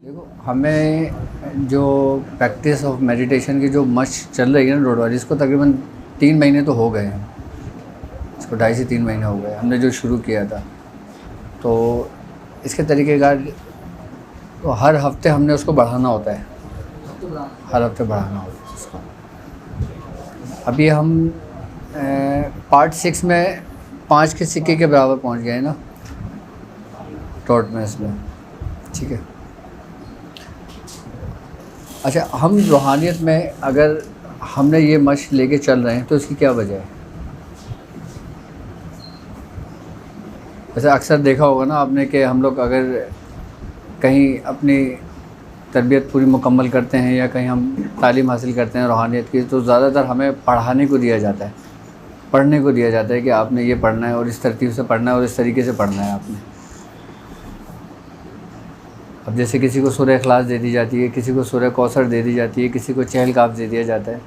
देखो, हमें जो प्रैक्टिस ऑफ मेडिटेशन की जो मशक चल रही है ना रोडवारी, इसको तकरीबन 3 महीने तो हो गए हैं। इसको 2.5 से 3 महीने हो गए हमने जो शुरू किया था। तो इसके तरीक़ेकार तो हर हफ्ते हमने उसको बढ़ाना होता है, हर हफ्ते बढ़ाना होता है उसको। अभी हम पार्ट 6 में 5 के सिक्के के बराबर पहुंच गए हैं ना टॉट में इसमें, ठीक है। अच्छा, हम रूहानियत में अगर हमने ये मशक लेके चल रहे हैं तो इसकी क्या वजह है? वैसे अक्सर देखा होगा ना आपने कि हम लोग अगर कहीं अपनी तरबियत पूरी मुकम्मल करते हैं या कहीं हम तालीम हासिल करते हैं रूहानियत की, तो ज़्यादातर हमें पढ़ाने को दिया जाता है, पढ़ने को दिया जाता है कि आपने ये पढ़ना है और इस तरतीब से पढ़ना है और इस तरीके से पढ़ना है आपने। अब जैसे किसी को सूरह इखलास दे दी जाती है, किसी को सूरह कौसर दे दी जाती है, किसी को चहल काफ दे दिया जाता है।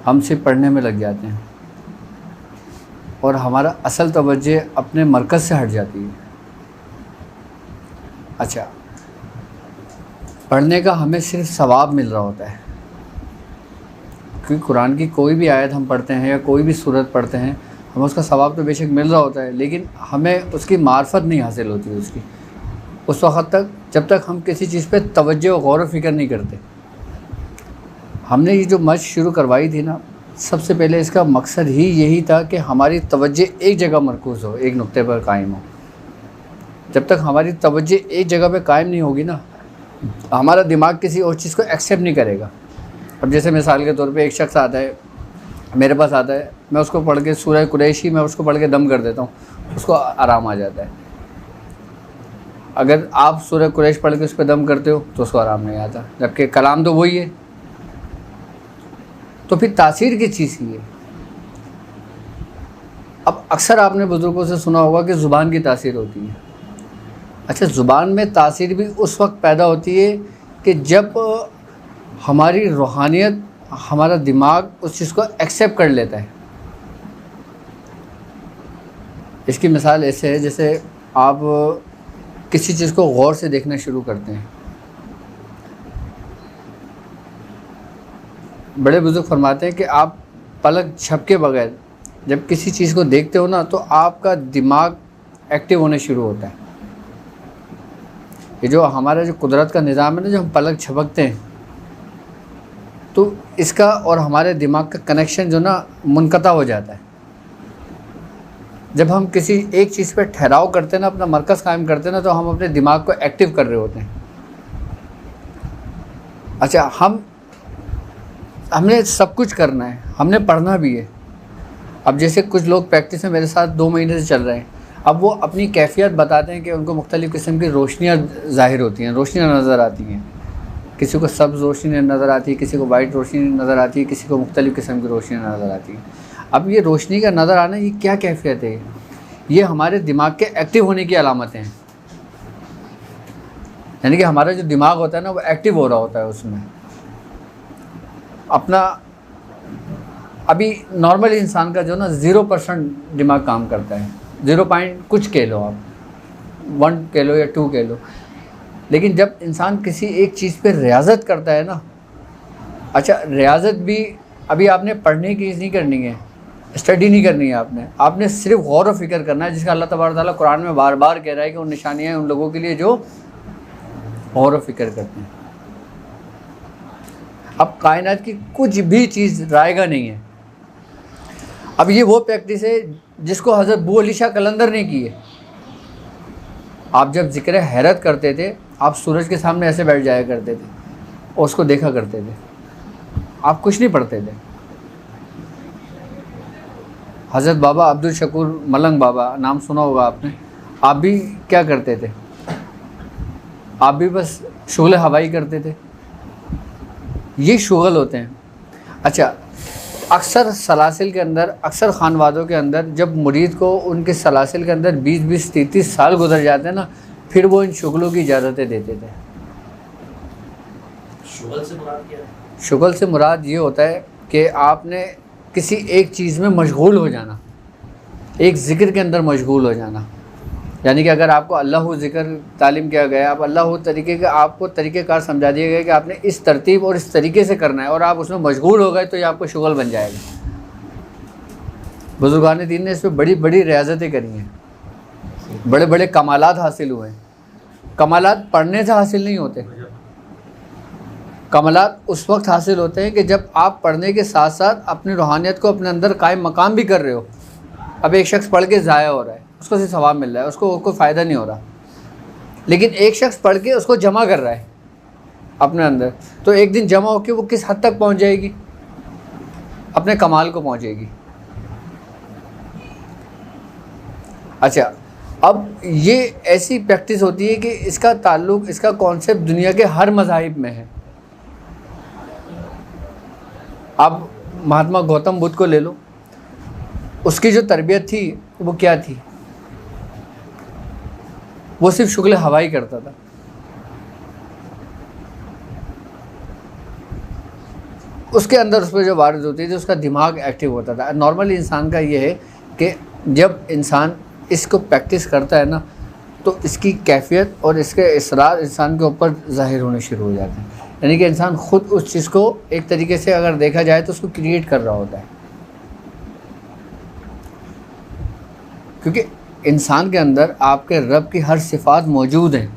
हम सिर्फ पढ़ने में लग जाते हैं और हमारा असल तवज्जो अपने मरकज़ से हट जाती है। अच्छा, पढ़ने का हमें सिर्फ सवाब मिल रहा होता है, क्योंकि कुरान की कोई भी आयत हम पढ़ते हैं या कोई भी सूरत पढ़ते हैं, हमें उसका सवाब तो बेशक मिल रहा होता है, लेकिन हमें उसकी मार्फत नहीं हासिल होती उसकी उस वक़्त तक जब तक हम किसी चीज़ पे तवज्जो और गौर व फ़िक्र नहीं करते। हमने ये जो मशक शुरू करवाई थी ना, सबसे पहले इसका मकसद ही यही था कि हमारी तवज्जो एक जगह मरकूज़ हो, एक नुक्ते पर कायम हो। जब तक हमारी तवज्जो एक जगह पे कायम नहीं होगी ना, हमारा दिमाग किसी और चीज़ को एक्सेप्ट नहीं करेगा। अब जैसे मिसाल के तौर पे एक शख्स आता है, मेरे पास आता है, मैं उसको पढ़ के सूरह कुरैशी मैं उसको पढ़ के दम कर देता हूँ, उसको आराम आ जाता है। अगर आप सूरह कुरैश पढ़ के उस पर दम करते हो तो उसको आराम नहीं आता, जबकि कलाम तो वही है। तो फिर तासीर किस चीज़ की है? अब अक्सर आपने बुज़ुर्गों से सुना होगा कि ज़ुबान की तासीर होती है। अच्छा, ज़ुबान में तासीर भी उस वक्त पैदा होती है कि जब हमारी रूहानियत, हमारा दिमाग उस चीज़ को एक्सेप्ट कर लेता है। इसकी मिसाल ऐसे है जैसे आप किसी चीज़ को गौर से देखना शुरू करते हैं। बड़े बुज़ुर्ग फरमाते हैं कि आप पलक झपके बगैर जब किसी चीज़ को देखते हो ना, तो आपका दिमाग एक्टिव होने शुरू होता है। ये जो हमारा जो कुदरत का निज़ाम है ना, जो हम पलक झपकते हैं, तो इसका और हमारे दिमाग का कनेक्शन जो ना मुनक़ता हो जाता है। जब हम किसी एक चीज़ पे ठहराव करते हैं ना, अपना मरकज़ कायम करते हैं ना, तो हम अपने दिमाग को एक्टिव कर रहे होते हैं। अच्छा, हमने सब कुछ करना है, हमने पढ़ना भी है। अब जैसे कुछ लोग प्रैक्टिस में मेरे साथ 2 महीने से चल रहे हैं, अब वो अपनी कैफ़ियत बताते हैं कि उनको मुख्तलिफ़ किस्म की रोशनियाँ ज़ाहिर होती हैं, रोशनियाँ नज़र आती हैं। किसी को सब्ज़ रोशनी नज़र आती है, किसी को वाइट रोशनी नज़र आती है, किसी को मुख्तलिफ़ किस्म की रोशनियाँ नज़र आती हैं। अब ये रोशनी का नज़र आना, ये क्या कैफ़ियत है? ये हमारे दिमाग के एक्टिव होने की अलामतें हैं। यानी कि हमारा जो दिमाग होता है ना, वो एक्टिव हो रहा होता है उसमें अपना। अभी नॉर्मल इंसान का जो ना 0% दिमाग काम करता है, 0 पॉइंट कुछ कह लो आप, 1 कह लो या 2 कह लो। लेकिन जब इंसान किसी एक चीज़ पे रियाज़त करता है ना, अच्छा, रियाज़त भी अभी आपने पढ़ने की नहीं करनी है, स्टडी नहीं करनी है, आपने सिर्फ गौर व फ़िक्र करना है, जिसका अल्लाह तबारक ताला कुरान में बार बार कह रहा है कि उन निशानियाँ हैं उन लोगों के लिए जो गौर व फ़िक्र करते हैं। अब कायनात की कुछ भी चीज़ रायगा नहीं है। अब ये वो प्रैक्टिस है जिसको हज़रत बू अली शाह कलंदर ने की है। आप जब ज़िक्र हैरत करते थे, आप सूरज के सामने ऐसे बैठ जाया करते थे और उसको देखा करते थे, आप कुछ नहीं पढ़ते थे। हज़रत बाबा अब्दुल शकूर मलंग बाबा, नाम सुना होगा आपने, आप भी क्या करते थे? आप भी बस शुगल हवाई करते थे। ये शुगल होते हैं। अच्छा, अक्सर सलासिल के अंदर, अक्सर खानवादों के अंदर जब मुरीद को उनके सलासिल के अंदर 20-20, 30-30 साल गुजर जाते हैं ना, फिर वो इन शुगलों की इजाज़तें देते थे। शुगल से मुराद क्या है? शुगल से मुराद ये होता है कि आपने किसी एक चीज़ में मशगूल हो जाना, एक ज़िक्र के अंदर मशगूल हो जाना। यानी कि अगर आपको अल्लाह ज़िक्र तालीम किया गया, आप अल्लाह तरीके का आपको तरीक़ेकार समझा दिया गया कि आपने इस तरतीब और इस तरीके से करना है और आप उसमें मशगूल हो गए तो ये आपको शुगल बन जाएगा। बुज़ुर्गान दीन ने इस पर बड़ी बड़ी रियाज़तें करी हैं, बड़े बड़े कमालात हासिल हुए हैं। कमालात पढ़ने से हासिल नहीं होते, कमालात उस वक्त हासिल होते हैं कि जब आप पढ़ने के साथ साथ अपनी रूहानियत को अपने अंदर कायम मकाम भी कर रहे हो। अब एक शख्स पढ़ के ज़ाया हो रहा है, उसको सिर्फ सवाब मिल रहा है, उसको कोई फ़ायदा नहीं हो रहा, लेकिन एक शख्स पढ़ के उसको जमा कर रहा है अपने अंदर, तो एक दिन जमा होकर वो किस हद तक पहुंच जाएगी, अपने कमाल को पहुंचेगी। अच्छा, अब ये ऐसी प्रैक्टिस होती है कि इसका ताल्लुक़, इसका कॉन्सेप्ट दुनिया के हर मज़ाहिब में है। अब महात्मा गौतम बुद्ध को ले लो, उसकी जो तरबियत थी वो क्या थी, वो सिर्फ शुक्ल हवाई करता था। उसके अंदर उस पर जो वारिद होती थी उसका दिमाग एक्टिव होता था। नॉर्मली इंसान का ये है कि जब इंसान इसको प्रैक्टिस करता है ना तो इसकी कैफियत और इसके इसरार इंसान के ऊपर ज़ाहिर होने शुरू हो जाते हैं। यानी कि इंसान ख़ुद उस चीज़ को एक तरीके से अगर देखा जाए तो उसको क्रिएट कर रहा होता है, क्योंकि इंसान के अंदर आपके रब की हर सिफ़ात मौजूद हैं।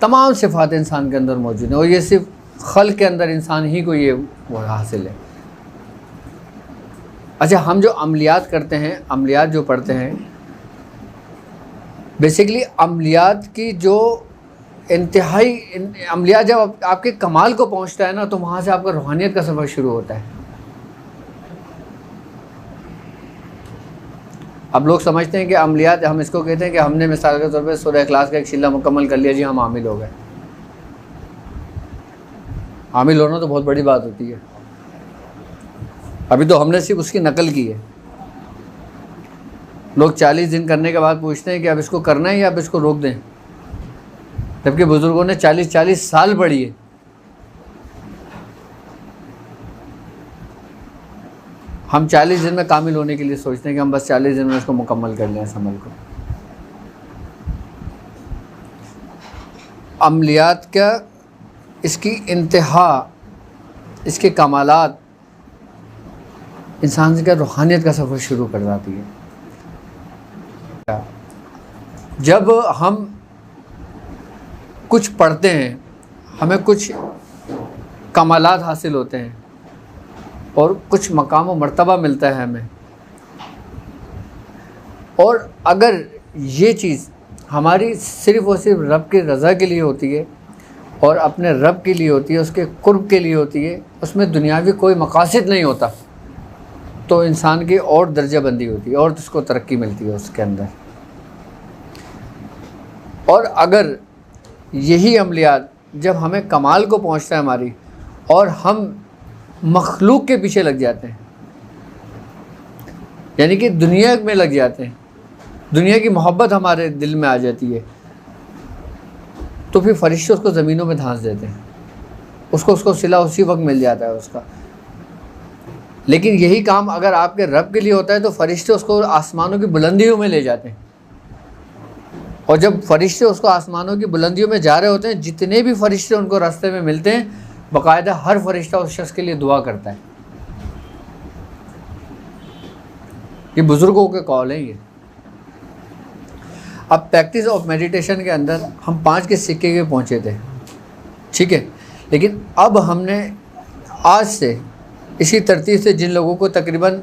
तमाम सिफ़ात इंसान के अंदर मौजूद हैं और ये सिर्फ खल्क़ के अंदर इंसान ही को ये वो हासिल है। अच्छा, हम जो अमलियात करते हैं, अमलियात जो पढ़ते हैं, बेसिकली अमलियात की जो इंतहाई अमलियात जब आपके कमाल को पहुंचता है ना तो वहाँ से आपका रूहानियत का सफ़र शुरू होता है। अब लोग समझते हैं कि अमलियात, हम इसको कहते हैं कि हमने मिसाल के तौर पे सूरह इखलास का एक शिल्ला मुकम्मल कर लिया, जी हम आमिल हो गए। आमिल होना तो बहुत बड़ी बात होती है, अभी तो हमने सिर्फ उसकी नकल की है। लोग 40 दिन करने के बाद पूछते हैं कि अब इसको करना है या अब इसको रोक दें, जबकि बुज़ुर्गों ने 40 साल पढ़ी है। हम 40 दिन में कामिल होने के लिए सोचते हैं कि हम बस 40 दिन में इसको मुकम्मल कर लें इस अमल को। अमलियात का इसकी इंतहा, इसके कमालात इंसान का रूहानियत का सफ़र शुरू कर जाती है। जब हम कुछ पढ़ते हैं, हमें कुछ कमालात हासिल होते हैं और कुछ मकाम व मर्तबा मिलता है हमें, और अगर ये चीज़ हमारी सिर्फ़ और सिर्फ रब की रज़ा के लिए होती है और अपने रब के लिए होती है, उसके कुर्ब के लिए होती है, उसमें दुनियावी कोई मकासद नहीं होता, तो इंसान की और दर्जाबंदी होती है और उसको तरक्की मिलती है उसके अंदर। और अगर यही अमलियात जब हमें कमाल को पहुंचता है हमारी और हम मखलूक के पीछे लग जाते हैं, यानी कि दुनिया में लग जाते हैं, दुनिया की मोहब्बत हमारे दिल में आ जाती है, तो फिर फरिश्ते उसको ज़मीनों में धांस देते हैं, उसको सिला उसी वक्त मिल जाता है उसका। लेकिन यही काम अगर आपके रब के लिए होता है तो फरिश्ते उसको आसमानों की बुलंदियों में ले जाते हैं, और जब फरिश्ते उसको आसमानों की बुलंदियों में जा रहे होते हैं, जितने भी फरिश्ते उनको रास्ते में मिलते हैं, बाकायदा हर फरिश्ता उस शख्स के लिए दुआ करता है। ये बुज़ुर्गों के कॉल हैं ये। अब प्रैक्टिस ऑफ मेडिटेशन के अंदर हम 5 के सिक्के के पहुँचे थे, ठीक है, लेकिन अब हमने आज से इसी तरतीब से जिन लोगों को तकरीबन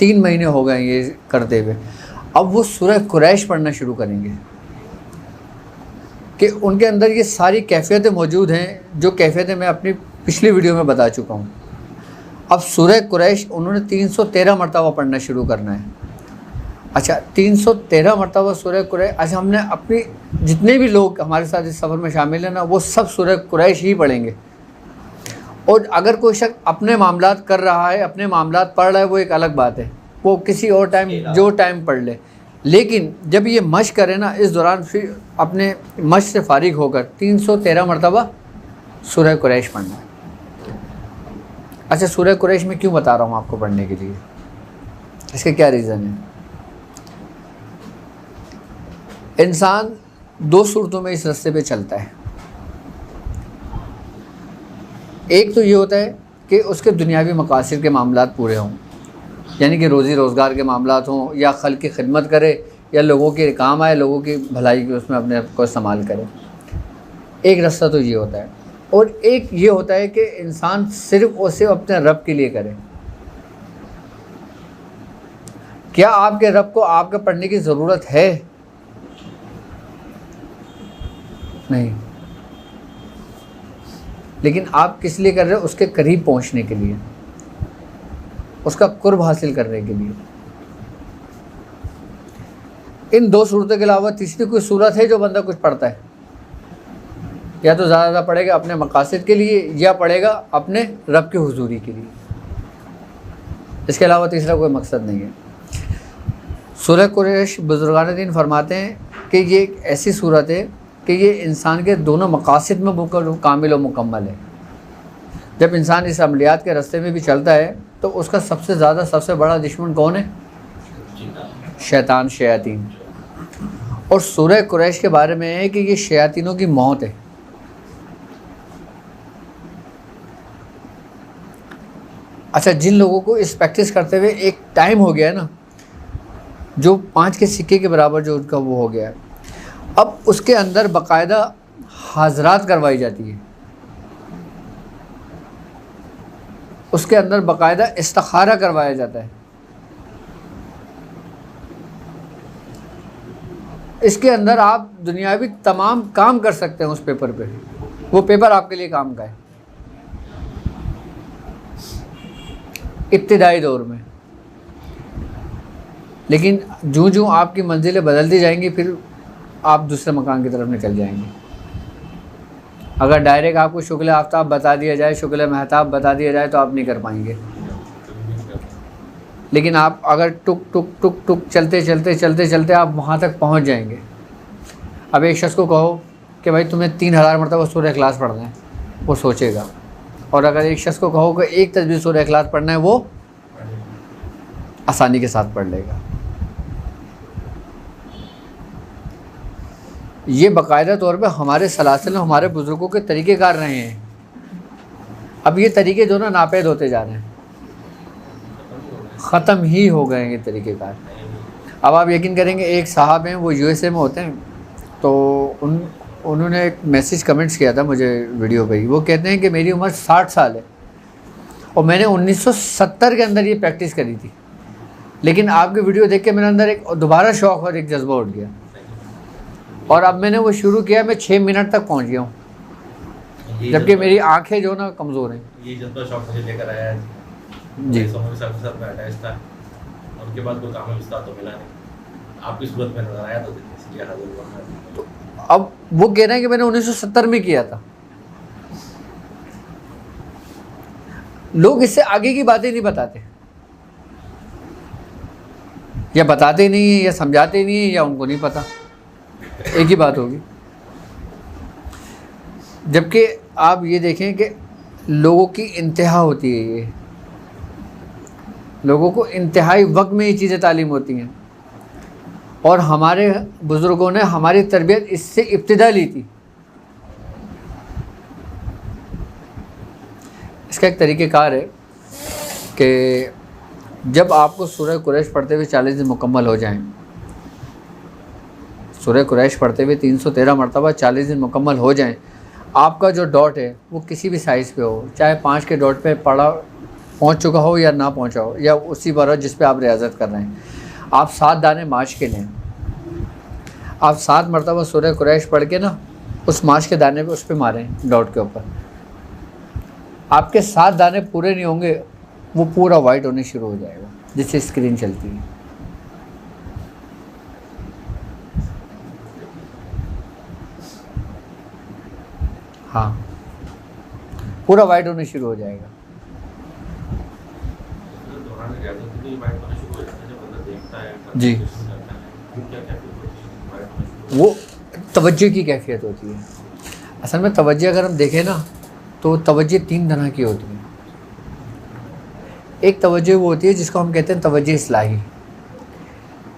3 महीने हो गए ये करते हुए, अब वो सूरह कुरैश पढ़ना शुरू करेंगे कि उनके अंदर ये सारी कैफियतें मौजूद हैं जो कैफियतें मैं अपनी पिछली वीडियो में बता चुका हूँ। अब सूरह कुरैश उन्होंने 313 मरतबा पढ़ना शुरू करना है। अच्छा, 313 मरतबा सूरह कुरैश। अच्छा, हमने अपनी जितने भी लोग हमारे साथ इस सफ़र में शामिल हैं ना, वो सब सूरह कुरैश ही पढ़ेंगे। और अगर कोई शख्स अपने मामलात कर रहा है, अपने मामलात पढ़ रहा है, वो एक अलग बात है, वो किसी और टाइम जो टाइम पढ़ ले, लेकिन जब ये मश्क करे ना, इस दौरान फिर अपने मश्क से फारिग होकर 313 मरतबा सूरह कुरैश पढ़ना है। अच्छा, सूरह कुरैश में क्यों बता रहा हूँ आपको पढ़ने के लिए, इसके क्या रीज़न है? इंसान दो सूरतों में इस रास्ते पे चलता है। एक तो ये होता है कि उसके दुनियावी मकासद के मामलात पूरे हों, यानी कि रोज़ी रोज़गार के मामलात हों, या खल्क़ की खिदमत करे, या लोगों के काम आए, लोगों की भलाई की उसमें अपने आप को इस्तेमाल करे। एक रास्ता तो ये होता है। और एक ये होता है कि इंसान सिर्फ़ और सिर्फ अपने रब के लिए करे। क्या आपके रब को आपके पढ़ने की ज़रूरत है? नहीं। लेकिन आप किस लिए कर रहे हो? उसके करीब पहुंचने के लिए, उसका कुर्ब हासिल करने के लिए। इन दो सूरतों के अलावा तीसरी कोई सूरत है जो बंदा कुछ पढ़ता है? या तो ज़्यादा पढ़ेगा अपने मकासद के लिए, या पढ़ेगा अपने रब की हुजूरी के लिए। इसके अलावा तीसरा कोई मकसद नहीं है। सूरह कुरैश बुजुर्गान दीन फरमाते हैं कि ये एक ऐसी सूरत है कि ये इंसान के दोनों मकासद में कामिल और मुकम्मल है। जब इंसान इस अमलियात के रास्ते में भी चलता है तो उसका सबसे बड़ा दुश्मन कौन है? शैतान, शयातीन। और सूरह कुरैश के बारे में है कि ये शयातीनों की मौत है। अच्छा, जिन लोगों को इस प्रैक्टिस करते हुए एक टाइम हो गया है ना, जो 5 के सिक्के के बराबर जो उनका वो हो गया है, अब उसके अंदर बाकायदा हाज़रात करवाई जाती है, उसके अंदर बाकायदा इस्तिखारा करवाया जाता है। इसके अंदर आप दुनियावी तमाम काम कर सकते हैं उस पेपर पे, वो पेपर आपके लिए काम का है। इब्तिदाई दौर में। लेकिन जूँ जूँ आपकी मंजिलें बदलती जाएंगी फिर आप दूसरे मकान की तरफ निकल जाएंगे। अगर डायरेक्ट आपको शुक्ल आफ्ताब बता दिया जाए, शुक्ल महताब बता दिया जाए तो आप नहीं कर पाएंगे। लेकिन आप अगर टुक टुक टुक टुक चलते चलते चलते चलते आप वहाँ तक पहुँच जाएंगे। अब एक शख्स को कहो कि भाई तुम्हें 3000 मरतबा सूरह इखलास पढ़ना है, वो सोचेगा। और अगर एक शख्स को कहो कि एक तस्बीह सूरह इखलास पढ़ना है, वो आसानी के साथ पढ़ लेगा। ये बाकायदा तौर पे हमारे सलासिल, हमारे बुज़ुर्गों के तरीक़ेकार रहे हैं। अब ये तरीक़े जो ना नापेद होते जा रहे हैं, ख़त्म ही हो गए हैं ये तरीक़ेकार। अब आप यकीन करेंगे, एक साहब हैं, वो USA में होते हैं, तो उन्होंने एक मैसेज कमेंट्स किया था मुझे वीडियो पे ही। वो कहते हैं कि मेरी उम्र 60 साल है और मैंने 1970 के अंदर ये प्रैक्टिस करी थी, लेकिन आपकी वीडियो देख के मेरे अंदर एक दोबारा शौक़ और एक जज्बा उठ गया, और अब मैंने वो शुरू किया। मैं 6 मिनट तक पहुंच गया हूँ, जबकि मेरी आंखें जो ना कमज़ोर हैं। ये जज्बा शौक़ मुझे लेकर आया है जी। साथ में अटैच था, उनके बाद कोई काम तो मिला नहीं, आपकी सूरत में नजर आया तो इसलिए हाजिर हुआ। तो अब वो कह रहे हैं कि मैंने 1970 में किया था। लोग इससे आगे की बातें नहीं बताते, या बताते नहीं है, या समझाते नहीं है, या उनको नहीं पता। एक ही बात होगी। जबकि आप ये देखें कि लोगों की इंतहा होती है, ये लोगों को इंतहाई वक्त में ये चीज़ें तालीम होती हैं, और हमारे बुज़ुर्गों ने हमारी तरबियत इससे इब्तिदा ली थी। इसका एक तरीक़ेकार है कि जब आपको सूरह कुरैश पढ़ते हुए 40 दिन मुकम्मल हो जाएं, सूरह कुरैश पढ़ते हुए 313 मरतबा 40 दिन मुकम्मल हो जाएं, आपका जो डॉट है वो किसी भी साइज़ पे हो, चाहे 5 के डॉट पे पहुंच चुका हो या ना पहुंचा हो, या उसी पर जिस पे आप रियाजत कर रहे हैं, आप 7 दाने माश के लें। आप 7 मरतबा सूरह कुरैश पढ़ के ना उस माश के दाने पे उस पर मारें, डॉट के ऊपर। आपके 7 दाने पूरे नहीं होंगे, वो पूरा वाइट होने शुरू हो जाएगा, जिससे स्क्रीन चलती है। हाँ, पूरा वाइट होने शुरू हो जाएगा। जी, वो तवज्जो की कैफियत होती है। असल में तवज्जो अगर हम देखें ना, तो तवज्जो 3 तरह की होती है। एक तवज्जो वो होती है जिसको हम कहते हैं तवज्जो इस्लाही।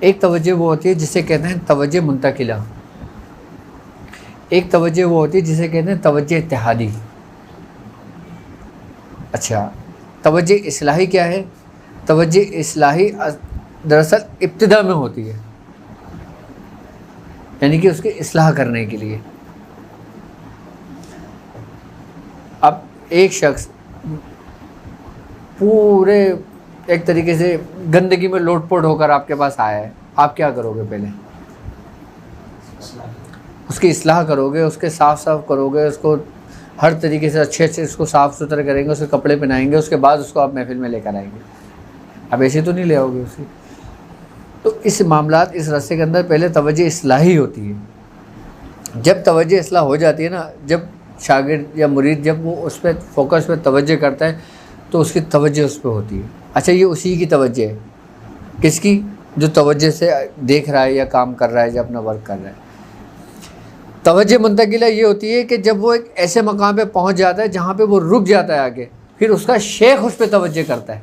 एक तवज्जो वो होती है जिसे कहते हैं तवज्जो मुंतकिला, एक तवज्जो वो होती है जिसे कहते हैं तवज्जो इत्तिहादी। अच्छा, तवज्जो इस्लाही क्या है? तवज्जो इस्लाही दरअसल इब्तिदा में होती है, यानी कि उसकी इस्लाह करने के लिए। अब एक शख्स पूरे एक तरीके से गंदगी में लोटपोट होकर आपके पास आया है, आप क्या करोगे? पहले उसकी इस्लाह करोगे, उसके साफ़ करोगे, उसको हर तरीके से अच्छे उसको साफ़ सुथरा करेंगे, उसके कपड़े पहनाएंगे, उसके बाद उसको आप महफिल में लेकर आएंगे। अब ऐसे तो नहीं ले आओगे उसे। तो इस मामलात, इस रस्ते के अंदर पहले तवज्जो इस्लाही होती है। जब तवज्जो इस्लाह हो जाती है ना, जब शागिर्द या मुरीद जब वो उस पर फोकस पे तवज्जो करता है तो उसकी तवज्जो उस पर होती है। अच्छा, ये उसी की तवज्जो है, किसकी? जो तवज्जो से देख रहा है या काम कर रहा है या अपना वर्क कर रहा है। तवज्जो मुंतकिला ये होती है कि जब वो एक ऐसे मकाम पे पहुंच जाता है जहाँ पे वो रुक जाता है आगे, फिर उसका शेख उस पर तवज्जो करता है,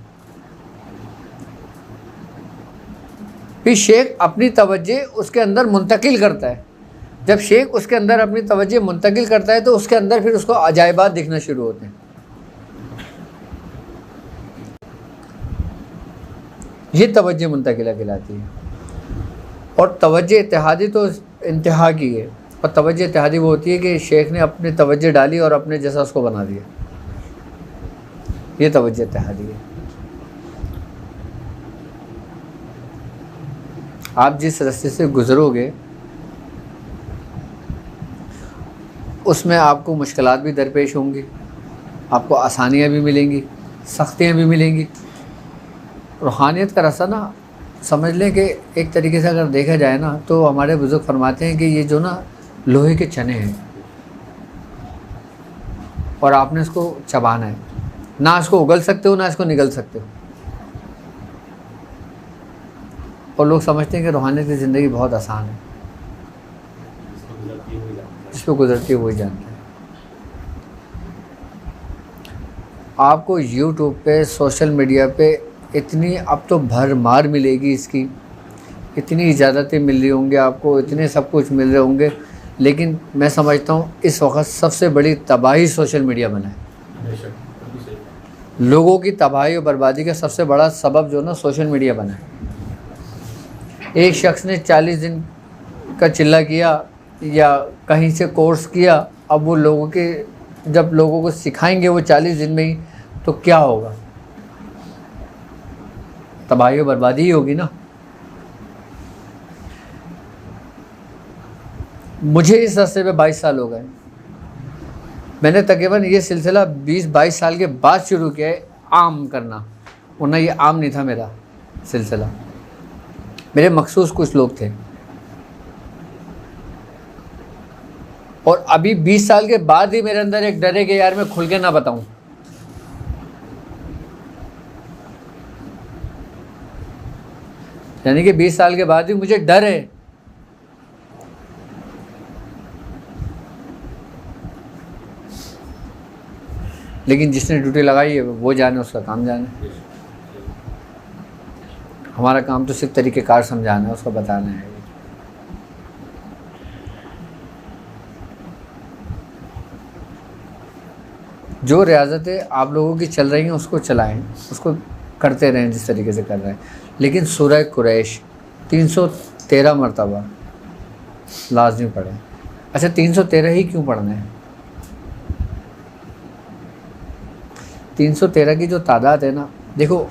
फिर शेख अपनी तवज्जो उसके अंदर मुंतकिल करता है। जब शेख उसके अंदर अपनी तवज्जो मुंतकिल करता है तो उसके अंदर फिर उसको अजायबात दिखना शुरू होते हैं। ये तवज्जो मुंतकिला कहलाती है। और तवज्जो इत्तिहादी तो इंतहा की है, और तवज्जो इत्तिहादी वो होती है कि शेख ने अपनी तवज्जो डाली और अपने जैसा उसको बना दिया। ये तवज्जो इत्तिहादी है। आप जिस रास्ते से गुज़रोगे उसमें आपको मुश्किलात भी दरपेश होंगी, आपको आसानियाँ भी मिलेंगी, सख्तियाँ भी मिलेंगी। रूहानियत का रास्ता ना, समझ लें कि एक तरीके से अगर देखा जाए ना, तो हमारे बुज़ुर्ग फरमाते हैं कि ये जो ना लोहे के चने हैं और आपने इसको चबाना है, ना इसको उगल सकते हो ना इसको निगल सकते हो। और लोग समझते हैं कि रूहानियत की ज़िंदगी बहुत आसान है, जिस पर गुजरती है वही जानता है। आपको यूट्यूब पे, सोशल मीडिया पे इतनी अब तो भरमार मिलेगी इसकी, इतनी इजाज़तें मिल रही होंगी आपको, इतने सब कुछ मिल रहे होंगे, लेकिन मैं समझता हूँ इस वक्त सबसे बड़ी तबाही सोशल मीडिया बना है। लोगों की तबाही और बर्बादी का सबसे बड़ा सबब जो ना सोशल मीडिया बना है। एक शख्स ने 40 दिन का चिल्ला किया या कहीं से कोर्स किया, अब वो लोगों के, जब लोगों को सिखाएंगे वो 40 दिन में ही, तो क्या होगा? तबाही और बर्बादी ही होगी ना। मुझे इस रास्ते पे 22 साल हो गए। मैंने तकरीबन ये सिलसिला 20-22 साल के बाद शुरू किया है आम करना, वरना ये आम नहीं था मेरा सिलसिला। मेरे मखसूस कुछ लोग थे, और अभी 20 साल के बाद ही मेरे अंदर एक डर है कि यार मैं खुल के ना बताऊं। यानी कि 20 साल के बाद भी मुझे डर है। लेकिन जिसने ड्यूटी लगाई है वो जाने, उसका काम जाने। हमारा काम तो सिर्फ तरीक़ेकार समझाना है, उसको बताना है। जो रियाज़तें आप लोगों की चल रही हैं उसको चलाएं, उसको करते रहें जिस तरीके से कर रहे हैं। लेकिन सूरह कुरैश 313 मरतबा लाजमी पढ़ें। अच्छा, 313 ही क्यों पढ़ना है? 313 की जो तादाद है ना, देखो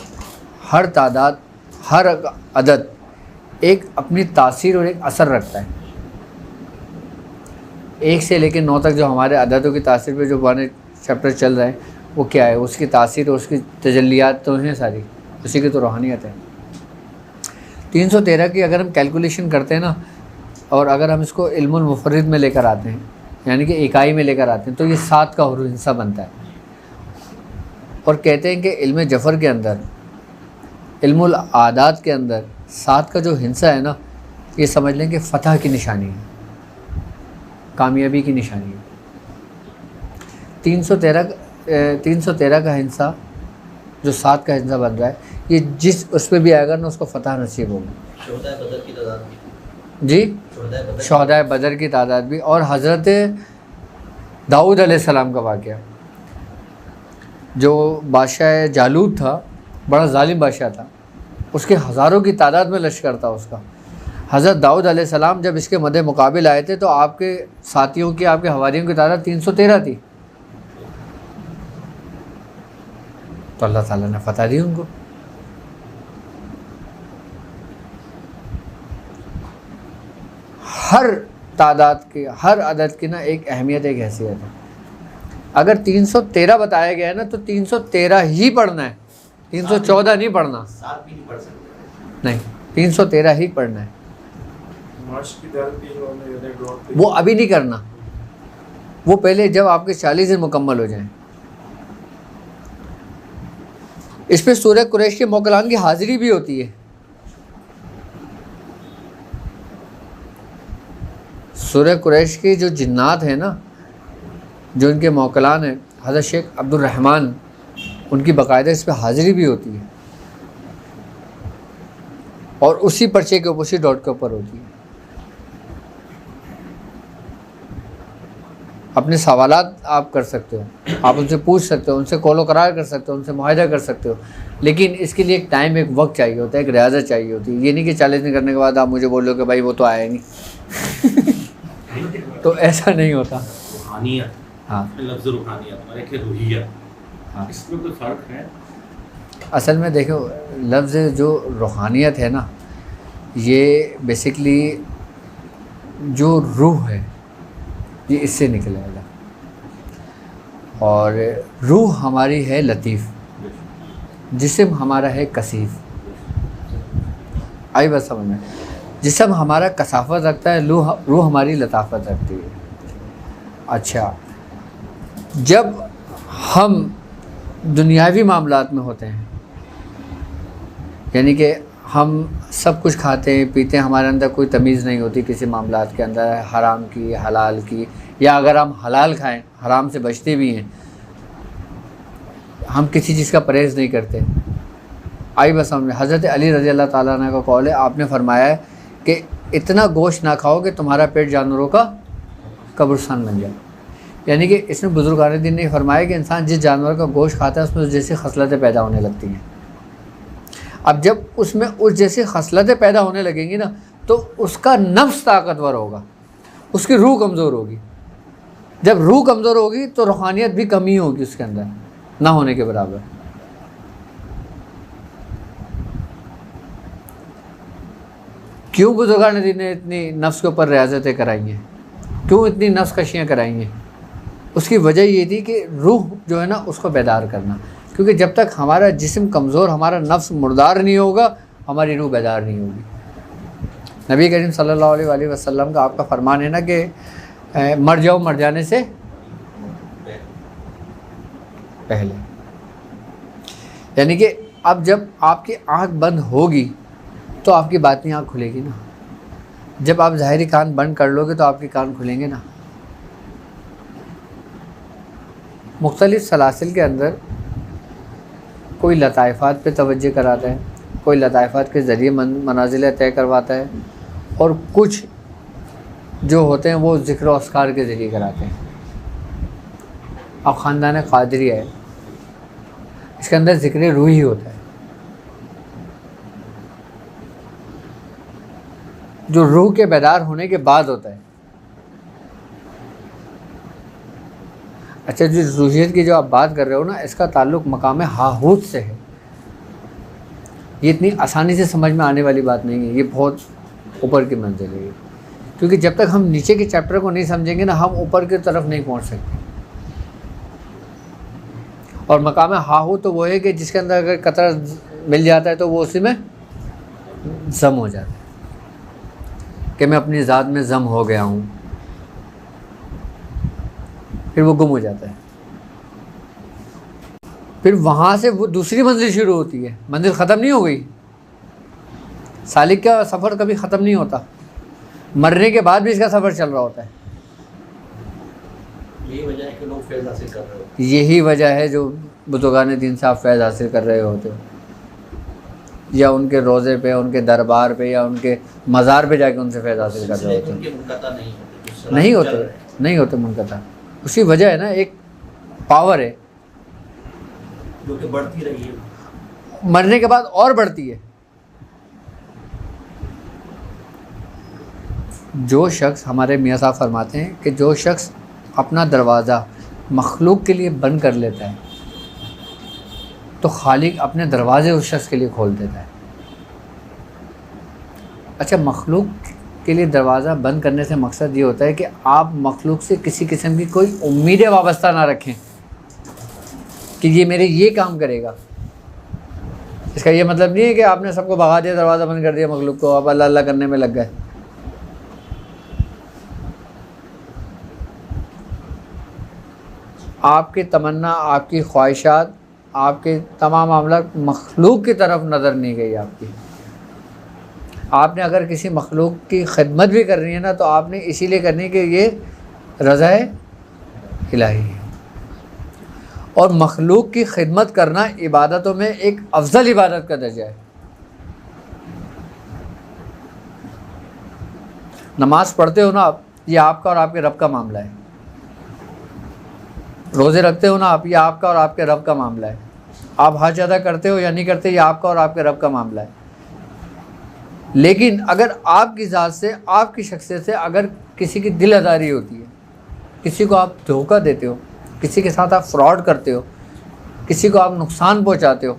हर तादाद, हर अदद एक अपनी तासीर और एक असर रखता है। 1 से लेकर 9 तक जो हमारे अददों की तासीर पे जो पुराने चैप्टर चल रहे हैं, वो क्या है? उसकी तासीर और उसकी तजल्लियात तो हैं सारी, उसी की तो रूहानियत है। 313 की अगर हम कैलकुलेशन करते हैं ना, और अगर हम इसको इल्मुल मुफर्रिद में लेकर आते हैं, यानी कि इकाई में लेकर आते हैं, तो ये 7 का हुरूफ हिस्सा बनता है। और कहते हैं कि इल्म जफ़र के अंदर, इल्मुल आदात के अंदर 7 का जो हिस्सा है ना, ये समझ लें कि फ़तह की निशानी है, कामयाबी की निशानी है। 313 का हिस्सा जो 7 का हिस्सा बन रहा है, ये जिस उस पर भी आएगा ना, उसको फ़तह नसीब होगी। शोहदाए बदर की तादाद भी। जी, शोहदाए बदर शोहदाए बदर की तादाद भी, और हज़रत दाऊद अलैहिस्सलाम का वाक़या, जो बादशाह जालूत था, बड़ा जालिम बादशाह था, उसके हज़ारों की तादाद में लश्कर था उसका। हज़रत दाऊद अलैहिस्सलाम जब इसके मद्दे मुकाबिल आए थे तो आपके साथियों की, आपके हवारियों की तादाद 313 थी। तो अल्लाह ताला ने फतह दी उनको। हर तादाद की, हर अदद की ना एक अहमियत, एक हैसियत है। अगर 313 बताया गया है ना तो 313 ही पढ़ना है, 314 नहीं पढ़ना, 7 भी नहीं पढ़ सकते। नहीं, 313 ही पढ़ना है। मार्च की दाल भी जो हमने ये ड्रॉप वो अभी नहीं करना, वो पहले जब आपके 40 दिन मुकम्मल हो जाएं। इस पे सूरह कुरैश के मौकलान की हाजिरी भी होती है। सूरह कुरैश के जो जिन्नात हैं ना, जो इनके मौकलान हैं, हज़रत शेख अब्दुल रहमान, उनकी बाकायदा इस पे हाजिरी भी होती है, और उसी पर्चे के अपोजिट डॉट के ऊपर होती है। अपने सवालात आप कर सकते हो, आप उनसे पूछ सकते हो, उनसे कौलो करार कर सकते हो, उनसे मुआहिदा कर सकते हो, लेकिन इसके लिए एक टाइम, एक वक्त चाहिए होता है, एक रियाजत चाहिए होती है। ये नहीं कि 40 दिन करने के बाद आप मुझे बोलो कि भाई वो तो आया नहीं तो ऐसा नहीं होता। रूहानियत, हाँ, लफ्ज़ रूहानियत और एक है रूहियत, हाँ। इसमें कोई फ़र्क है? असल में देखो, लफ्ज़ जो रूहानियत है ना, ये बेसिकली जो रूह है, ये इससे निकलेगा, और रूह हमारी है लतीफ़, जिस्म हमारा है कसीफ़। आई बात समझ में? जिस्म हमारा कसाफत रखता है, रूह हमारी लताफत रखती है। अच्छा, जब हम दुनियावी मामलात में होते हैं, यानी कि हम सब कुछ खाते हैं पीते हैं, हमारे अंदर कोई तमीज़ नहीं होती किसी मामलात के अंदर, हराम की, हलाल की, या अगर हम हलाल खाएं, हराम से बचते भी हैं, हम किसी चीज़ का परहेज़ नहीं करते। आई बस हमने हज़रत अली रज़ी अल्लाह ताला अन्हु का कौल है, आपने फरमाया है कि इतना गोश्त ना खाओ कि तुम्हारा पेट जानवरों का कब्रिस्तान बन जाए। यानी कि इसमें बुजुर्गान दीन ने फरमाया कि इंसान जिस जानवर का गोश्त खाता है उसमें उस जैसी खसलतें पैदा होने लगती हैं। अब जब उसमें उस जैसी खसलतें पैदा होने लगेंगी ना, तो उसका नफ्स ताकतवर होगा, उसकी रूह कमज़ोर होगी। जब रूह कमज़ोर होगी तो रूहानियत भी कमी होगी उसके अंदर, ना होने के बराबर। क्यों बुजुर्गान दीन ने इतनी नफ्स के ऊपर रियाज़तें कराई हैं, क्यों इतनी नफ्स कशियाँ कराई हैं? उसकी वजह ये थी कि रूह जो है ना उसको बेदार करना, क्योंकि जब तक हमारा जिस्म कमज़ोर, हमारा नफ्स मुर्दार नहीं होगा, हमारी रूह बेदार नहीं होगी। नबी करीम सल्लल्लाहु अलैहि वसल्लम का आपका फरमान है ना कि मर जाओ मर जाने से पहले। यानी कि अब जब आपकी आँख बंद होगी तो आपकी बातनी आँख खुलेगी ना, जब आप ज़ाहिरी कान बंद कर लोगे तो आपके कान खुलेंगे ना। मुख्तलिफ़ सलासिल के अंदर कोई लताइफ़ात पे तवज्जो कराता है, कोई लताइफ़ात के ज़रिए मनाजिल तय करवाता है, और कुछ जो होते हैं वो ज़िक्र व अस्कार के ज़रिए कराते हैं। अब ख़ानदान क़ादरिया है, इसके अंदर ज़िक्र रूह ही होता है, जो रूह के बेदार होने के बाद होता है। अच्छा, जो रूहियत की जो आप बात कर रहे हो ना, इसका ताल्लुक़ मकाम हाहूत से है। ये इतनी आसानी से समझ में आने वाली बात नहीं है, ये बहुत ऊपर की मंजिल है, क्योंकि जब तक हम नीचे के चैप्टर को नहीं समझेंगे ना, हम ऊपर की तरफ नहीं पहुंच सकते। और मकाम हाहूत तो वो है कि जिसके अंदर अगर कतरा मिल जाता है तो वो उसी में जम हो जाता है, कि मैं अपनी ज़ात में जम हो गया हूँ, फिर वो गुम हो जाता है। फिर वहाँ से वो दूसरी मंजिल शुरू होती है, मंजिल ख़त्म नहीं हो गई। सालिक का सफ़र कभी ख़त्म नहीं होता, मरने के बाद भी इसका सफ़र चल रहा होता है। यही वजह है कि लोग फैज़ हासिल कर रहे होते हैं। यही वजह है जो बुजुर्गान दीन से आप फैज़ हासिल कर रहे होते हो। या उनके रोज़े पे, उनके दरबार पे या उनके मज़ार पे जाके उनसे फैज़ हासिल कर रहे होते हैं। उनके मुनक़ता नहीं होते, जो नहीं चल होते, रहे हैं। नहीं होते मुनक़ता। उसी वजह है ना, एक पावर है जो कि बढ़ती रही है। मरने के बाद और बढ़ती है। जो शख्स, हमारे मियाँ साहब फरमाते हैं कि जो शख्स अपना दरवाज़ा मखलूक के लिए बंद कर लेता है तो खालिक अपने दरवाज़े उस शख्स के लिए खोल देता है। अच्छा, मखलूक के लिए दरवाज़ा बंद करने से मकसद ये होता है कि आप मखलूक से किसी किस्म की कोई उम्मीदें वाबस्ता ना रखें कि ये मेरे ये काम करेगा। इसका ये मतलब नहीं है कि आपने सबको भगा दिया, दरवाज़ा बंद कर दिया मखलूक को, आप अल्लाह अल्लाह करने में लग गए। आपकी तमन्ना, आपकी ख्वाहिशात, आपके तमाम मामला मखलूक की तरफ नज़र नहीं गई आपकी। आपने अगर किसी मखलूक की खिदमत भी करनी है ना तो आपने इसीलिए करनी है कि ये रज़ाए इलाही है। और मखलूक की खिदमत करना इबादतों में एक अफजल इबादत का दर्जा है। नमाज़ पढ़ते हो ना आप, ये आपका और आपके रब का मामला है। रोज़े रखते हो ना आप, ये आपका और आपके रब का मामला है। आप हज अदा करते हो या नहीं करते, ये आपका और आपके रब का मामला है। लेकिन अगर आपकी ज़ात से, आपकी शख्सियत से अगर किसी की दिल आज़ारी होती है, किसी को आप धोखा देते हो, किसी के साथ आप फ्रॉड करते हो, किसी को आप नुकसान पहुंचाते हो,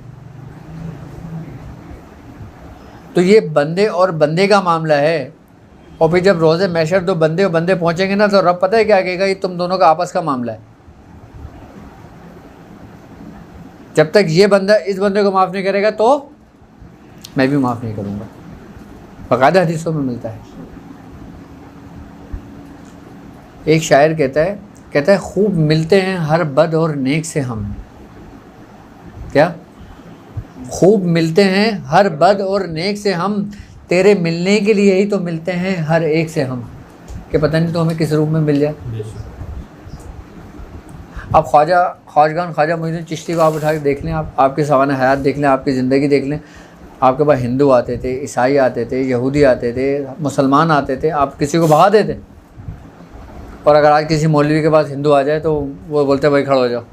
तो ये बंदे और बंदे का मामला है। और फिर जब रोज़े मैशर दो बंदे और बंदे पहुंचेंगे ना तो रब पता है क्या कहेगा, ये तुम दोनों का आपस का मामला है। जब तक ये बंदा इस बंदे को माफ़ नहीं करेगा तो मैं भी माफ़ नहीं करूँगा। बाकायदा हदीसों में मिलता है। एक शायर कहता है खूब मिलते हैं हर बद और नेक से हम। क्या? खूब मिलते हैं हर बद और नेक से हम, तेरे मिलने के लिए ही तो मिलते हैं हर एक से हम। कि पता नहीं तो हमें किस रूप में मिल जाए। आप ख्वाजा मोइनुद्दीन चिश्ती को आप उठा के देख लें, आपके सवाने हयात देख लें, आपकी ज़िंदगी देख लें। आपके पास हिंदू आते थे, ईसाई आते थे, यहूदी आते थे, मुसलमान आते थे, आप किसी को भगा देते। और अगर आज किसी मौलवी के पास हिंदू आ जाए तो वो बोलते भाई खड़े हो जाओ।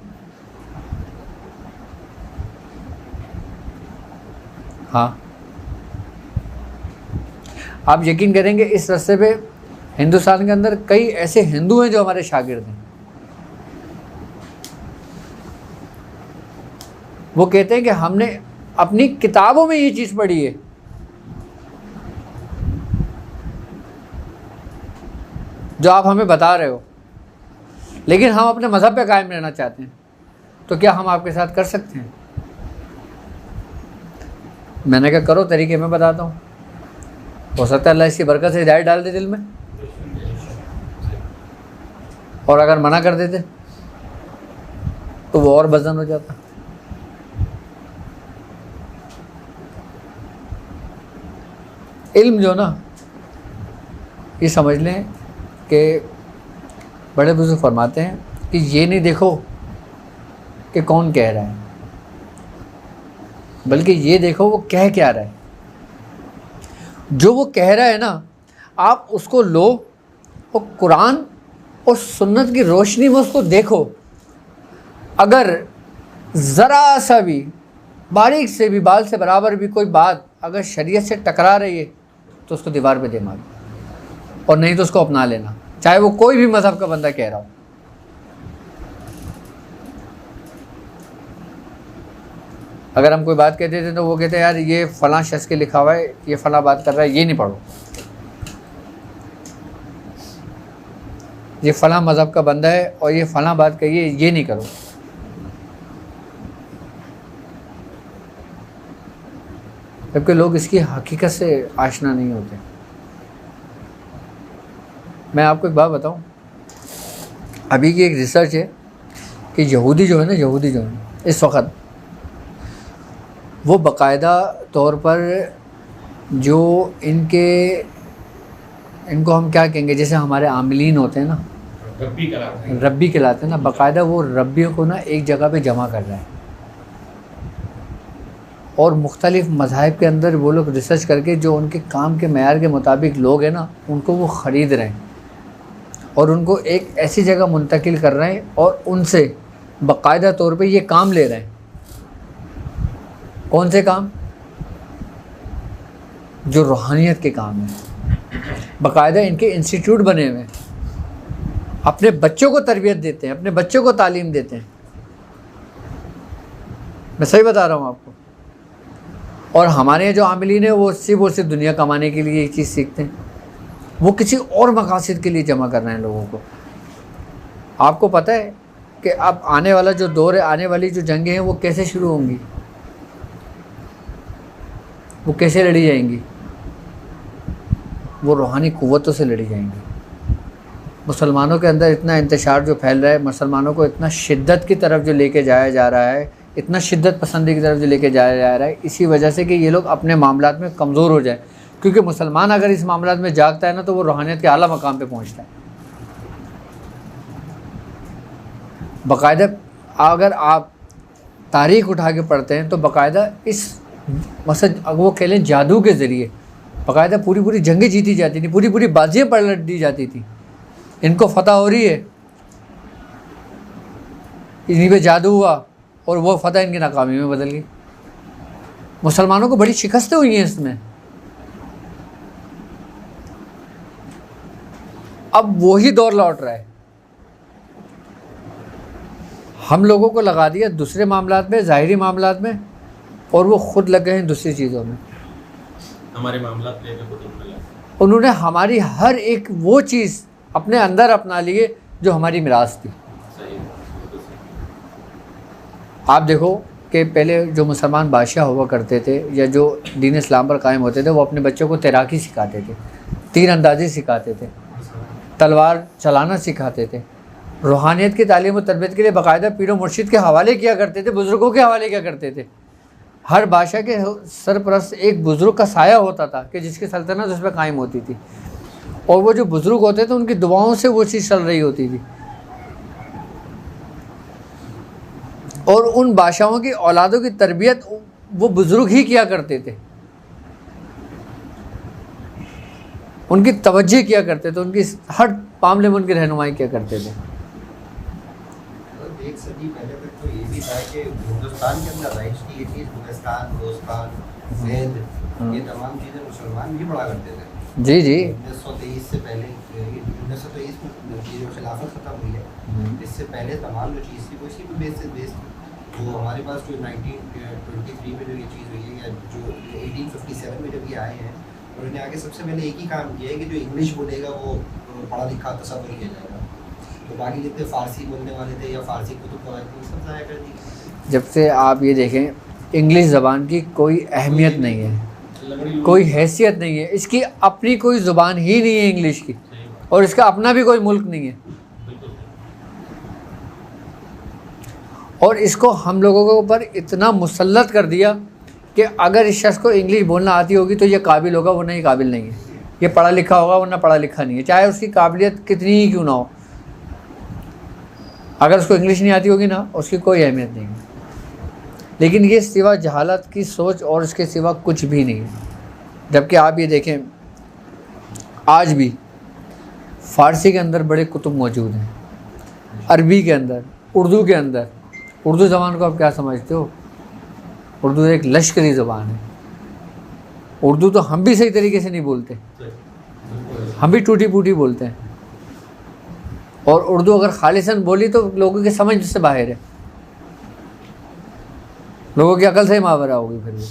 हाँ, आप यकीन करेंगे इस रास्ते पे हिंदुस्तान के अंदर कई ऐसे हिंदू हैं जो हमारे शागिर्द हैं। वो कहते हैं कि हमने अपनी किताबों में ये चीज़ पढ़ी है, जो आप हमें बता रहे हो, लेकिन हम अपने मज़हब पे कायम रहना चाहते हैं। तो क्या हम आपके साथ कर सकते हैं? मैंने कहा करो, तरीके मैं बताता हूँ। हो सकता है अल्लाह इसकी बरकत से हिदायत डाल दे दिल में। और अगर मना कर देते तो वो और बदन हो जाता। इल्म जो ना, ये समझ लें कि बड़े बुजुर्ग फरमाते हैं कि ये नहीं देखो कि कौन कह रहा है, बल्कि ये देखो वो कह क्या रहा है। जो वो कह रहा है ना, आप उसको लो और कुरान और सुन्नत की रोशनी में उसको देखो। अगर ज़रा सा भी, बारीक से भी, बाल से बराबर भी कोई बात अगर शरीयत से टकरा रही है तो उसको दीवार पे दे मारो, और नहीं तो उसको अपना लेना, चाहे वो कोई भी मज़हब का बंदा कह रहा हो। अगर हम कोई बात कहते थे तो वो कहते हैं यार ये फ़लाँ शख्स के लिखा हुआ है, ये फ़लाँ बात कर रहा है, ये नहीं पढ़ो, ये फ़लाँ मज़हब का बंदा है और ये फ़लाँ बात कही है, ये नहीं करो। जबकि लोग इसकी हकीकत से आशना नहीं होते। मैं आपको एक बात बताऊं, अभी की एक रिसर्च है कि यहूदी जो है ना, यहूदी जो है इस वक्त वो बाकायदा तौर पर जो इनको हम क्या कहेंगे, जैसे हमारे आमिलीन होते हैं ना, रब्बी कहलाते हैं ना, बाकायदा वो रब्बियों को ना एक जगह पे जमा कर रहा है और मुख्तलिफ़ मज़ाहिब के अंदर वो लोग रिसर्च करके जो उनके काम के मेयार के मुताबिक लोग हैं ना, उनको वो ख़रीद रहे हैं और उनको एक ऐसी जगह मुंतकिल कर रहे हैं और उनसे बाकायदा तौर पे ये काम ले रहे हैं। कौन से काम? जो रूहानियत के काम हैं। बाकायदा इनके इंस्टीट्यूट बने हुए हैं, अपने बच्चों को तरबियत देते हैं, अपने बच्चों को तालीम देते हैं। मैं सही बता रहा हूँ आपको। और हमारे यहाँ जो आमिलीन है वो सिर्फ दुनिया कमाने के लिए ये चीज़ सीखते हैं, वो किसी और मकासद के लिए जमा कर रहे हैं लोगों को। आपको पता है कि अब आने वाला जो दौर है, आने वाली जो जंगें हैं वो कैसे शुरू होंगी, वो कैसे लड़ी जाएंगी? वो रूहानी क़ुव्वतों से लड़ी जाएंगी। मुसलमानों के अंदर इतना इंतशार जो फैल रहा है, मुसलमानों को इतना शिद्दत की तरफ जो लेके जाया जा रहा है, इतना शिद्दत पसंदी की तरफ जो लेके जाया जा रहा है, इसी वजह से कि ये लोग अपने मामलात में कमज़ोर हो जाए। क्योंकि मुसलमान अगर इस मामलात में जागता है ना, तो वो रूहानियत के आला मकाम पे पहुंचता है। बाकायदा अगर आप तारीख़ उठा के पढ़ते हैं तो बाकायदा इस मसद वो कह लें जादू के ज़रिए बाकायदा पूरी पूरी जंगें जीती जाती थी, पूरी पूरी बाजियाँ पलट दी जाती थी। इनको फतह हो रही है, इन्हीं पे जादू हुआ और वो फतह इनकी नाकामी में बदल गई। मुसलमानों को बड़ी शिकस्तें हुई हैं इसमें। अब वही दौर लौट रहा है। हम लोगों को लगा दिया दूसरे मामलात में, ज़ाहिरी मामलात में, और वो खुद लग गए हैं दूसरी चीज़ों में। हमारे मामलात लेकर खुद उन्होंने उन्होंने हमारी हर एक वो चीज़ अपने अंदर अपना लिए जो हमारी मिरास थी। सही है, वो तो सही। आप देखो कि पहले जो मुसलमान बादशाह हुआ करते थे या जो दीन इस्लाम पर कायम होते थे, वो अपने बच्चों को तैराकी सिखाते थे, तीर अंदाज़ी सिखाते थे, तलवार चलाना सिखाते थे, रूहानियत की तालीम और तरबियत के लिए बाकायदा पीर व मुर्शिद के हवाले किया करते थे, बुज़ुर्गों के हवाले किया करते थे। हर बादशाह के सरपरस्त एक बुज़ुर्ग का साया होता था कि जिसकी सल्तनत उस पर कायम होती थी, और वो जो बुज़ुर्ग होते थे उनकी दुआओं से वो चीज़ चल रही होती थी। और उन बादशाहों की औलादों की तरबियत वो बुज़ुर्ग ही किया करते थे, उनकी तवज्जो किया करते थे, उनकी हर मामले में उनकी रहनुमाई किया करते थे। एक सदी पहले तक तो ये भी था कि हिंदुस्तान के अंदर राइट्स की ये चीज़ पाकिस्तान, दोस्तान, सिंध, ये तमाम चीज़ें मुसलमान भी पढ़ा करते थे। जी जी। 1923 से पहले, 1923 में जो खिलाफत ख़त्म हुई है, इससे पहले तमाम जो चीज़ थी वो इसी पे बेस जो हमारे पास जो 1923 में जो ये चीज़ हुई है, या जो 1857 में जब ये आए हैं, उन्होंने आगे सबसे पहले एक ही काम किया है कि जो इंग्लिश बोलेगा वो पढ़ा लिखा तसव्वुर किया जाएगा। तो बाकी जितने फ़ारसी बोलने वाले थे या फ़ारसी कुतुब पढ़ाई थी, सब ज़ाया कर दी। जब से आप ये देखें, इंग्लिश ज़बान की कोई अहमियत नहीं है, कोई हैसियत नहीं है, इसकी अपनी कोई ज़ुबान ही नहीं है इंग्लिश की, और इसका अपना भी कोई मुल्क नहीं है। और इसको हम लोगों के ऊपर इतना मुसल्लत कर दिया कि अगर इस शख्स को इंग्लिश बोलना आती होगी तो ये काबिल होगा, वरना ये काबिल नहीं है। ये पढ़ा लिखा होगा, वरना पढ़ा लिखा नहीं है, चाहे उसकी काबिलियत कितनी ही क्यों ना हो। अगर उसको इंग्लिश नहीं आती होगी ना, उसकी कोई अहमियत नहीं है। लेकिन ये सिवा जहालत की सोच और इसके सिवा कुछ भी नहीं है। जबकि आप ये देखें, आज भी फ़ारसी के अंदर बड़े कुतुब मौजूद हैं, अरबी के अंदर, उर्दू के अंदर। उर्दू ज़बान को आप क्या समझते हो? उर्दू एक लश्करी ज़बान है। उर्दू तो हम भी सही तरीके से नहीं बोलते, हम भी टूटी फूटी बोलते हैं। और उर्दू अगर खालिसन बोली तो लोगों की समझ से बाहर है, लोगों की अकल से ही मावरा होगी। फिर भी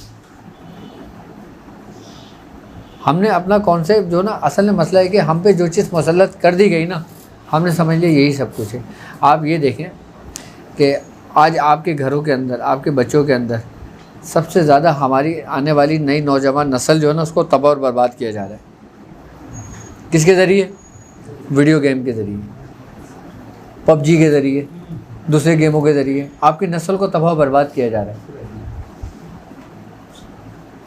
हमने अपना कॉन्सेप्ट जो ना, असल में मसला है कि हम पे जो चीज़ मुसल्लत कर दी गई ना, हमने समझ लिया यही सब कुछ है। आप ये देखें कि आज आपके घरों के अंदर, आपके बच्चों के अंदर सबसे ज़्यादा हमारी आने वाली नई नौजवान नस्ल जो है ना, उसको तबाह और बर्बाद किया जा रहा है। किसके ज़रिए? वीडियो गेम के ज़रिए, पबजी के ज़रिए, दूसरे गेमों के ज़रिए आपकी नस्ल को तबाह बर्बाद किया जा रहा है।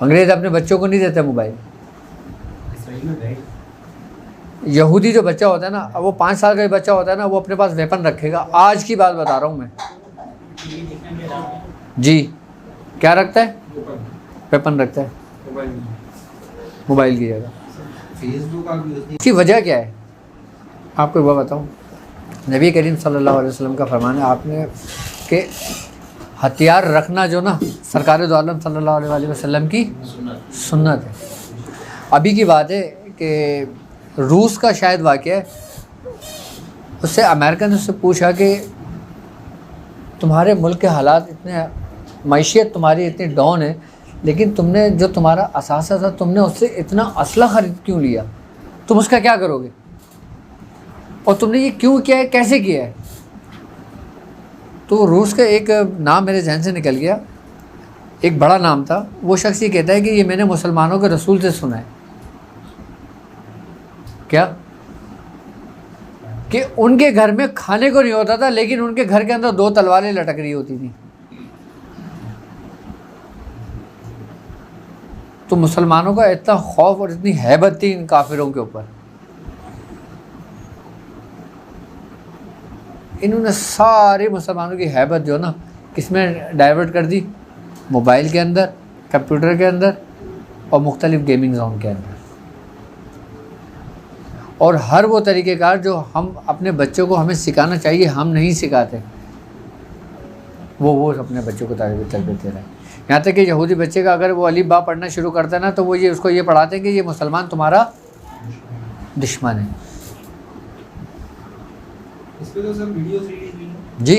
अंग्रेज़ अपने बच्चों को नहीं देते मोबाइल। यहूदी जो बच्चा होता है ना, अब वो 5 साल का बच्चा होता है ना, वो अपने पास वेपन रखेगा। आज की बात बता रहा हूँ मैं जी। क्या रखता है? वेपन रखता है मोबाइल में। मोबाइल की जगह। फेसबुक का यूज़ नहीं। इसकी वजह क्या है आपको एक बात बताऊँ। नबी करीम सल्लल्लाहु अलैहि वसल्लम का फरमान है आपने कि हथियार रखना जो ना सरकार दो आलम सल्लल्लाहु अलैहि वसल्लम की सुन्नत है। अभी की बात है कि रूस का शायद वाक़या है, उससे अमेरिका ने उससे पूछा कि तुम्हारे मुल्क के हालात इतने, मैशियत तुम्हारी इतनी डाउन है, लेकिन तुमने जो तुम्हारा असासा था तुमने उससे इतना असला ख़रीद क्यों लिया, तुम उसका क्या करोगे और तुमने ये क्यों किया है, कैसे किया है। तो रूस का एक नाम मेरे जहन से निकल गया, एक बड़ा नाम था। वो शख्स ये कहता है कि ये मैंने मुसलमानों के रसूल से सुना है। क्या कि उनके घर में खाने को नहीं होता था, लेकिन उनके घर के अंदर 2 तलवारें लटक रही होती थी। तो मुसलमानों का इतना खौफ और इतनी हैबत थी इन काफिरों के ऊपर। इन्होंने सारे मुसलमानों की हैबत जो ना किसमें डाइवर्ट कर दी, मोबाइल के अंदर, कंप्यूटर के अंदर और मुख्तलिफ गेमिंग जोन के अंदर। और हर वो तरीक़ेकार जो हम अपने बच्चों को हमें सिखाना चाहिए हम नहीं सिखाते, वो अपने बच्चों को तरबियत दे रहे हैं। यहाँ तक कि यहूदी बच्चे का अगर वो अलीफ बा पढ़ना शुरू करता है ना, तो वो उसको ये पढ़ाते हैं कि ये मुसलमान तुम्हारा दुश्मन है। इस पे तो सब वीडियोस रिलीज हुई हैं जी।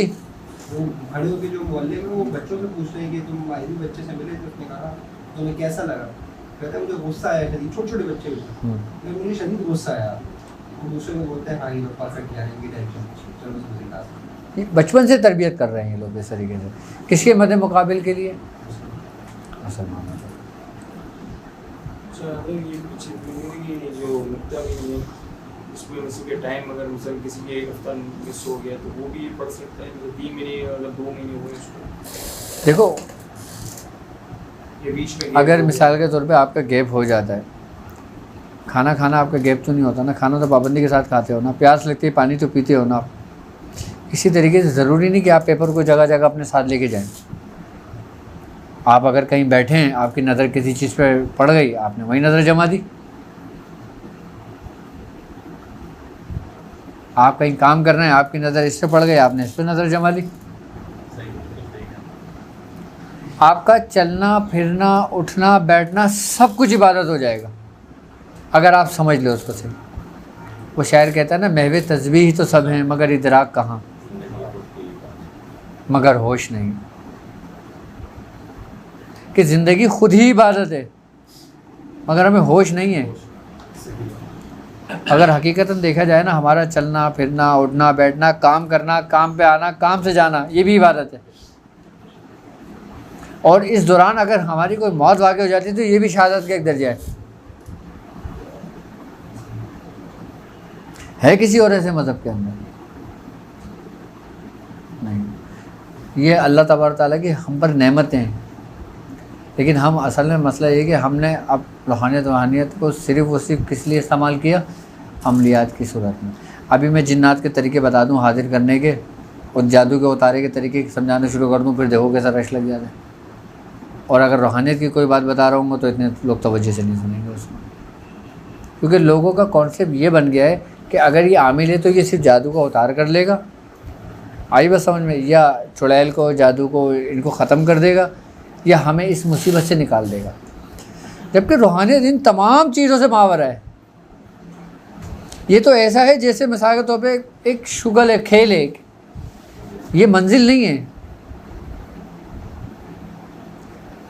वो खड़े होकर जो मोहल्ले में वो बच्चों से पूछ रहे हैं कि तुम आईबी बच्चे से मिले तो उसने कहा तुम्हें कैसा लगा, कहता है मुझे गुस्सा आया। शरीर छोटे बच्चे हुए, मुझे शरीर गुस्सा आया। दूसरे में बोलते हैं हाँ ये परफेक्ट यार इनकी डायरेक्शन चलो इसको सिखा। बचपन से तरबियत कर रहे हैं ये लोग इस तरीके से, किसके मद्दे मुकाबिल के लिए, मुसलमानों को। अच्छा, अगर ये कुछ कि जो मुद्दा नहीं है उसमें किसी के टाइम अगर मिसाल किसी के एक हफ्ता मिस हो गया तो वो भी पढ़ सकता है, मतलब 3 महीने अगर 2 महीने हुए उसको। देखो ये बीच में अगर मिसाल के तौर पे आपका गैप हो जाता है, खाना आपका गैप तो नहीं होता ना, खाना तो पाबंदी के साथ खाते हो ना, प्यास लगती है पानी तो पीते हो ना आप। इसी तरीके से ज़रूरी नहीं कि आप पेपर को जगह जगह अपने साथ लेके जाएं। आप अगर कहीं बैठे हैं, आपकी नज़र किसी चीज़ पे पड़ गई, आपने वही नज़र जमा दी। आप कहीं काम कर रहे हैं, आपकी नज़र इस पे पड़ गई, आपने इस पे नज़र जमा दी। आपका चलना फिरना उठना बैठना सब कुछ इबादत हो जाएगा अगर आप समझ लो उसको सही। वो शायर कहता है ना, महवे तस्बीह तो सब हैं मगर इदराक कहाँ, मगर होश नहीं। कि ज़िंदगी खुद ही इबादत है मगर हमें होश नहीं है। अगर हकीकतन देखा जाए ना, हमारा चलना फिरना उठना बैठना, काम करना, काम पे आना, काम से जाना, ये भी इबादत है। और इस दौरान अगर हमारी कोई मौत वाक़ई हो जाती है तो ये भी शहादत का एक दर्जा है किसी और ऐसे मज़हब के अंदर नहीं। ये अल्लाह तबारक तआला की हम पर नेमतें हैं, लेकिन हम असल में मसला ये कि हमने अब रूहानियत को सिर्फ किस लिए इस्तेमाल किया, अमलियात की सूरत में। अभी मैं जिन्नात के तरीके बता दूं हाजिर करने के, और जादू के उतारे के तरीके समझाना शुरू कर दूं, फिर देखो कैसा रश लग जाता है। और अगर रूहानियत की कोई बात बता रहा हूँ तो इतने लोग तवज्जो से नहीं सुनेंगे उसमें, क्योंकि लोगों का कॉन्सेप्ट ये बन गया है कि अगर ये आमिल है तो ये सिर्फ जादू का उतार कर लेगा, आई बस समझ में, या चुड़ैल को जादू को इनको ख़त्म कर देगा, या हमें इस मुसीबत से निकाल देगा। जबकि रूहानियत इन तमाम चीज़ों से मावरा है। ये तो ऐसा है जैसे मिसाल के तौर पे एक शुगल है, खेल है, ये मंजिल नहीं है।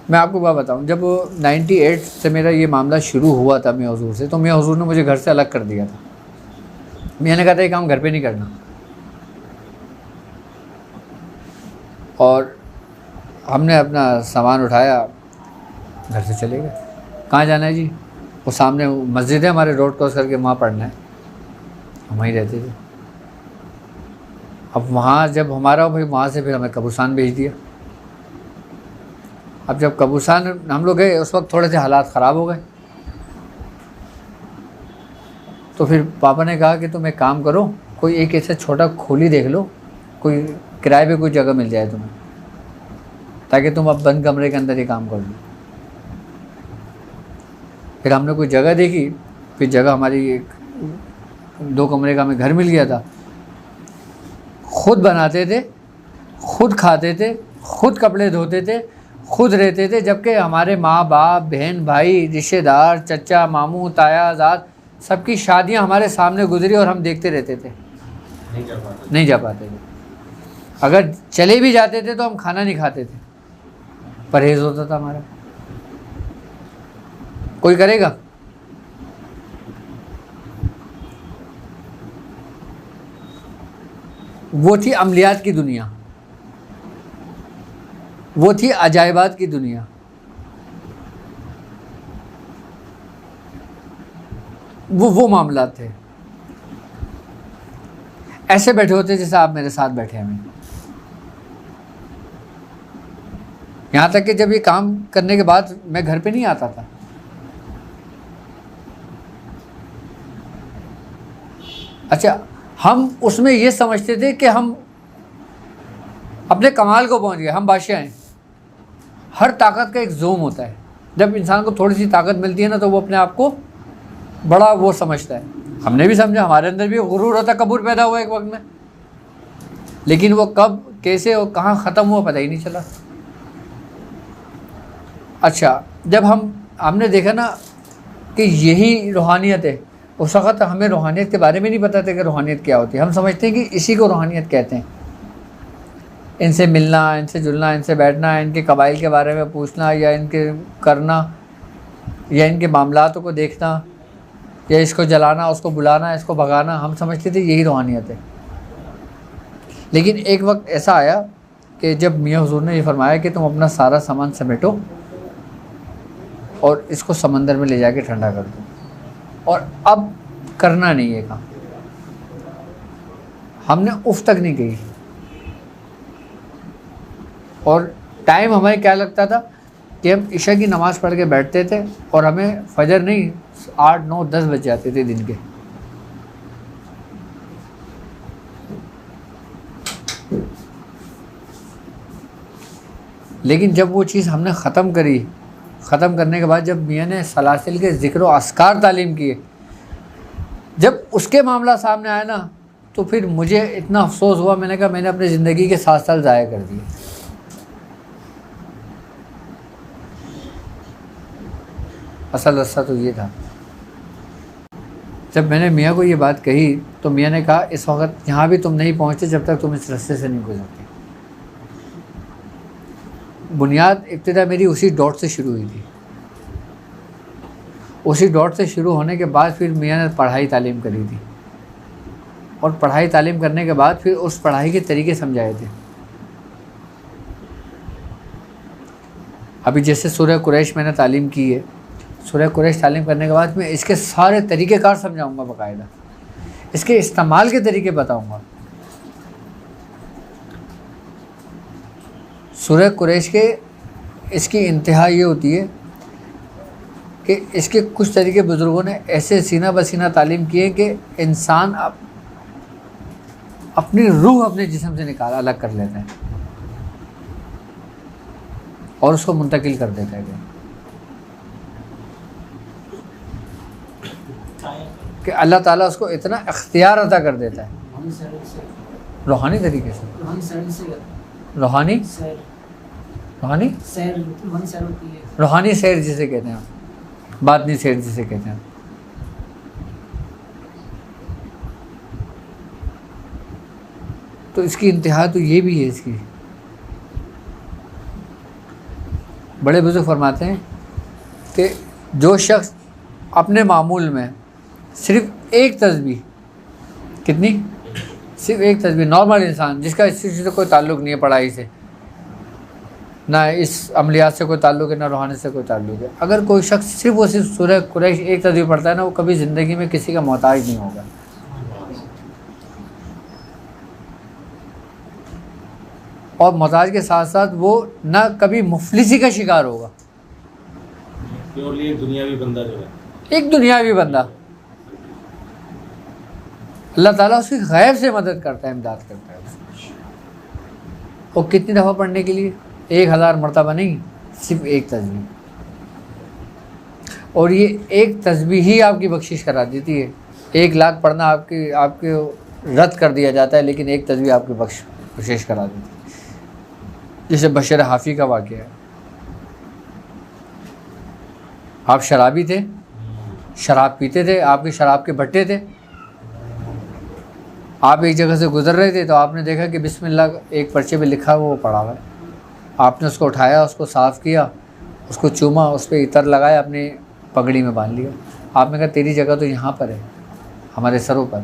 मैं आपको बात बताऊं, जब 98 से मेरा ये मामला शुरू हुआ था मियां हुजूर से, तो मियां हुजूर ने मुझे घर से अलग कर दिया था। मियां ने कहा था ये काम घर पे नहीं करना, और हमने अपना सामान उठाया, घर से चले गए। कहाँ जाना है जी? वो सामने मस्जिद है हमारे, रोड क्रॉस करके वहाँ पढ़ना है, हम वहीं रहते थे। अब वहाँ जब हमारा भाई, वहाँ से फिर हमें कब्रिस्तान भेज दिया। अब जब कब्रिस्तान हम लोग गए, उस वक्त थोड़े से हालात ख़राब हो गए, तो फिर पापा ने कहा कि तुम एक काम करो, कोई एक ऐसा छोटा खोली देख लो, कोई किराए पे कोई जगह मिल जाए तुम्हें, ताकि तुम अब बंद कमरे के अंदर ही काम कर लो। फिर हमने कोई जगह देखी, फिर जगह हमारी एक 2 कमरे का हमें घर मिल गया था। खुद बनाते थे, खुद खाते थे, खुद कपड़े धोते थे, खुद रहते थे, जबकि हमारे माँ बाप, बहन भाई, रिश्तेदार, चचा मामू ताया ज़ाद सबकी शादियाँ हमारे सामने गुजरी और हम देखते रहते थे, नहीं जा पाते थे। अगर चले भी जाते थे तो हम खाना नहीं खाते थे, परहेज़ होता था हमारा। कोई करेगा? वो थी अमलियात की दुनिया, वो थी अजायबात की दुनिया। वो मामला थे। ऐसे बैठे होते जैसे आप मेरे साथ बैठे हैं। यहाँ तक कि जब ये काम करने के बाद मैं घर पे नहीं आता था। अच्छा, हम उसमें ये समझते थे कि हम अपने कमाल को पहुँच गए, हम बादशाह हैं। हर ताकत का एक जोम होता है। जब इंसान को थोड़ी सी ताकत मिलती है ना, तो वो अपने आप को बड़ा वो समझता है। हमने भी समझा, हमारे अंदर भी गुरूर होता, कबूर पैदा हुआ एक वक्त में, लेकिन वो कब, कैसे और कहाँ ख़त्म हुआ पता ही नहीं चला। अच्छा, जब हमने देखा ना कि यही रूहानियत है, उस वक़्त हमें रूहानियत के बारे में नहीं पता था कि रूहानियत क्या होती है। हम समझते हैं कि इसी को रूहानियत कहते हैं। इनसे मिलना, इनसे जुलना, इनसे बैठना, इनके कबाइल के बारे में पूछना, या इनके करना, या इनके मामलातों को देखना, या इसको जलाना, उसको बुलाना, इसको भगाना, हम समझते थे यही रूहानियत है। लेकिन एक वक्त ऐसा आया कि जब मियाँ हुजूर ने ये फरमाया कि तुम अपना सारा सामान समेटो और इसको समंदर में ले जाके ठंडा कर दो, और अब करना नहीं है काम। हमने उफ तक नहीं कही। और टाइम हमें क्या लगता था कि हम इशा की नमाज़ पढ़ के बैठते थे और हमें फजर नहीं 8, 9, 10 बज जाते थे दिन के। लेकिन जब वो चीज़ हमने ख़त्म करी, ख़त्म करने के बाद जब मियाँ ने सलासिल के ज़िक्र व अस्कार तालीम किए, जब उसके मामला सामने आया ना, तो फिर मुझे इतना अफसोस हुआ। मैंने कहा मैंने अपनी ज़िंदगी के 7 साल ज़ाया कर दिए। असल रस्सा तो ये था। जब मैंने मियाँ को ये बात कही तो मियाँ ने कहा इस वक्त यहाँ भी तुम नहीं पहुँचते जब तक तुम इस रास्ते से नहीं गुजरते। बुनियाद इब्तिदा मेरी उसी डॉट से शुरू हुई थी। उसी डॉट से शुरू होने के बाद फिर मियाँ ने पढ़ाई तालीम करी थी, और पढ़ाई तालीम करने के बाद फिर उस पढ़ाई के तरीके समझाए थे। अभी जैसे सूरह कुरैश मैंने तालीम की है, सूरह कुरैश तालीम करने के बाद मैं इसके सारे तरीक़ेकार समझाऊंगा बाकायदा, इसके इस्तेमाल के तरीके बताऊंगा। सूरह कुरैश के इसकी इंतहा ये होती है कि इसके कुछ तरीके बुज़ुर्गों ने ऐसे सीना बसीना तालीम किए कि इंसान अपनी रूह अपने जिस्म से निकाल अलग कर लेता है और उसको मुंतकिल कर देता है कि अल्लाह ताला उसको इतना इख्तियार अता कर देता है रूहानी तरीके से। रूहानी रूहानी सैर जिसे कहते हैं, बातनी सैर जिसे कहते हैं। तो इसकी इंतहा तो ये भी है इसकी। बड़े बुजुर्ग फरमाते हैं कि जो शख्स अपने मामूल में सिर्फ़ एक तस्बीह, कितनी, सिर्फ एक तस्बीह, नॉर्मल इंसान जिसका इस चीज़ से कोई ताल्लुक़ नहीं है, पढ़ाई से ना, इस अमलियात से कोई ताल्लुक़ है, ना रूहानी से कोई ताल्लुक़ है, अगर कोई शख्स सिर्फ वो सिर्फ सूरह कुरैश एक तस्बीह पढ़ता है ना, वो कभी ज़िंदगी में किसी का मोहताज नहीं होगा। और मोहताज के साथ साथ वो ना कभी मुफलिसी का शिकार होगा। एक दुनियावी बंदा जो है, एक दुनियावी बंदा, अल्लाह ताला उसकी गैब से मदद करता है, इमदाद करता है उसकी। और कितनी दफ़ा पढ़ने के लिए? 1000 मरतबा नहीं, सिर्फ एक तस्बीह। और ये एक तस्बीह ही आपकी बख्शिश करा देती है। 1 लाख पढ़ना आपके रद्द कर दिया जाता है, लेकिन एक तस्बीह आपकी बख्शिश करा देती है। जैसे बशर हाफी का वाक़या है। आप शराबी थे, शराब पीते थे, आपके शराब के भट्टे थे। आप एक जगह से गुजर रहे थे तो आपने देखा कि बिस्मिल्लाह एक पर्चे पे लिखा हुआ वो पड़ा हुआ है। आपने उसको उठाया, उसको साफ़ किया, उसको चूमा, उस पर इतर लगाया, अपनी पगड़ी में बांध लिया। आपने कहा तेरी जगह तो यहाँ पर है, हमारे सरों पर।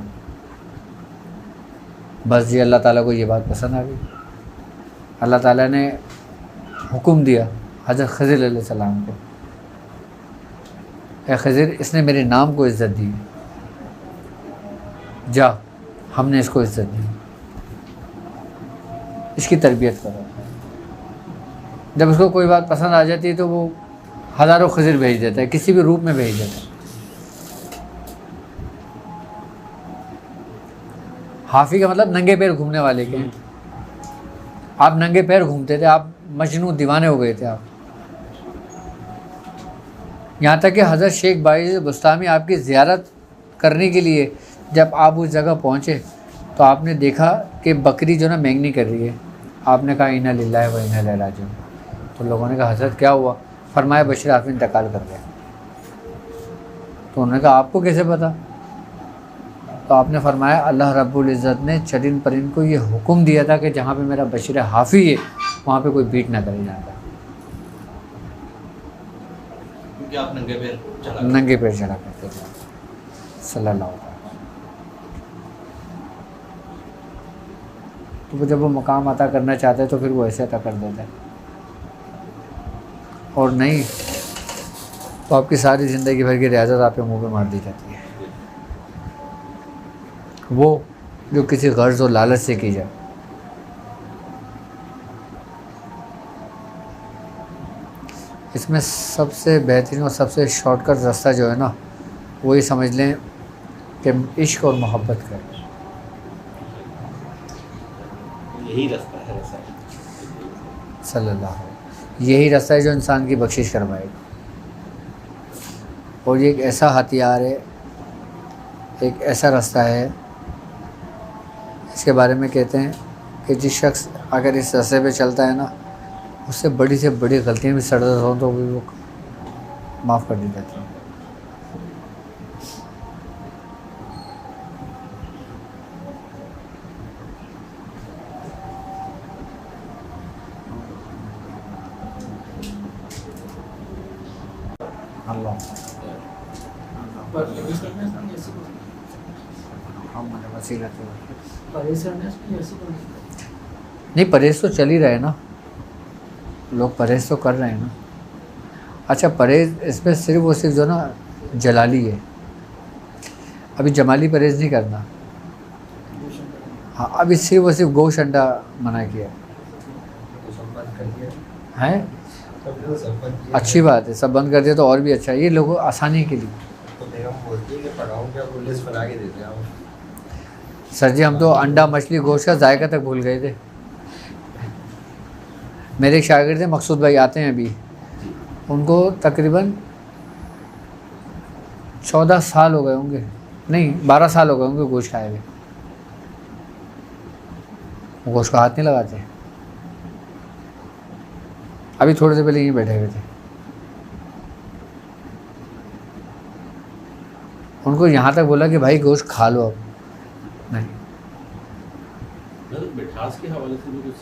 बस जी, अल्लाह ताला को ये बात पसंद आ गई। अल्लाह ताला ने हुक्म दिया हज़रत खज़िर अलैहिस्सलाम को, ए खज़िर, इसने मेरे नाम को इज़्ज़त दी, जा, हमने इसको इज़्ज़त दी, इसकी तरबियत करो। जब उसको कोई बात पसंद आ जाती है तो वो हज़ारों खज़िर भेज देता है, किसी भी रूप में भेज देता है। हाफी का मतलब नंगे पैर घूमने वाले के। आप नंगे पैर घूमते थे, आप मजनू दीवाने हो गए थे आप। यहाँ तक कि हज़रत शेख बाइज़ बुस्तामी आपकी ज़ियारत करने के लिए जब आप उस जगह पहुँचे तो आपने देखा कि बकरी जो ना मैंगनी कर रही है। आपने कहा इन्ना लिल्लाहि व इन्ना इलैहि राजिऊन। तो लोगों ने कहा हज़रत क्या हुआ? फरमाया बशर हाफी इंतकाल कर गया। तो उन्होंने कहा आपको कैसे पता? तो आपने फरमाया अल्लाह रब्बुल इज़्ज़त ने चरिंद परिंद को ये हुक्म दिया था कि जहाँ पे मेरा बशर हाफी है वहाँ पे कोई बीट ना करे जाता, क्योंकि आप नंगे पैर चला करते थे सल्लल्लाहु अलैहि वसल्लम। तो वो जब वो मकाम अता करना चाहते हैं तो फिर वो ऐसे अता कर देते हैं, और नहीं तो आपकी सारी ज़िंदगी भर की रियाज़त आपके मुंह पे मार दी जाती है। वो जो किसी गर्ज़ और लालच से की जाए। इसमें सबसे बेहतरीन और सबसे शॉर्टकट रास्ता जो है ना, वो ये समझ लें कि इश्क और मोहब्बत का यही रास्ता है सल्लल्लाहु अलैहि। यही रास्ता है जो इंसान की बख्शिश करवाएगा। और ये एक ऐसा हथियार है, एक ऐसा रास्ता है, इसके बारे में कहते हैं कि जिस शख्स अगर इस रास्ते पे चलता है ना, उससे बड़ी से बड़ी गलतियाँ भी सरदर्द हों तो भी वो माफ़ कर दी जाती हैं। अल्लाह नहीं, परहेज़ तो चल ही रहे ना, लोग परहेज़ तो कर रहे हैं ना। अच्छा, परहेज़ इसमें सिर्फ वो सिर्फ जो ना जलाली है, अभी जमाली परहेज़ नहीं करना। हाँ, अभी सिर्फ वो सिर्फ गोश्त अंडा मना किया है। अच्छी बात है, सब बंद कर दिया तो और भी अच्छा है, ये लोगों आसानी के लिए। सर जी, हम तो अंडा मछली गोश्त का जायका तक भूल गए थे। मेरे एक शागिर्द थे मकसूद भाई, आते हैं अभी, उनको तकरीबन 14 साल हो गए होंगे, नहीं 12 साल हो गए होंगे गोश्त खाए हुए। वो गोश्त का हाथ नहीं लगाते। अभी थोड़ी देर पहले यहीं बैठे हुए थे, उनको यहाँ तक बोला कि भाई गोश्त खा लो अब। नहीं, मिठास के हवाले से भी कुछ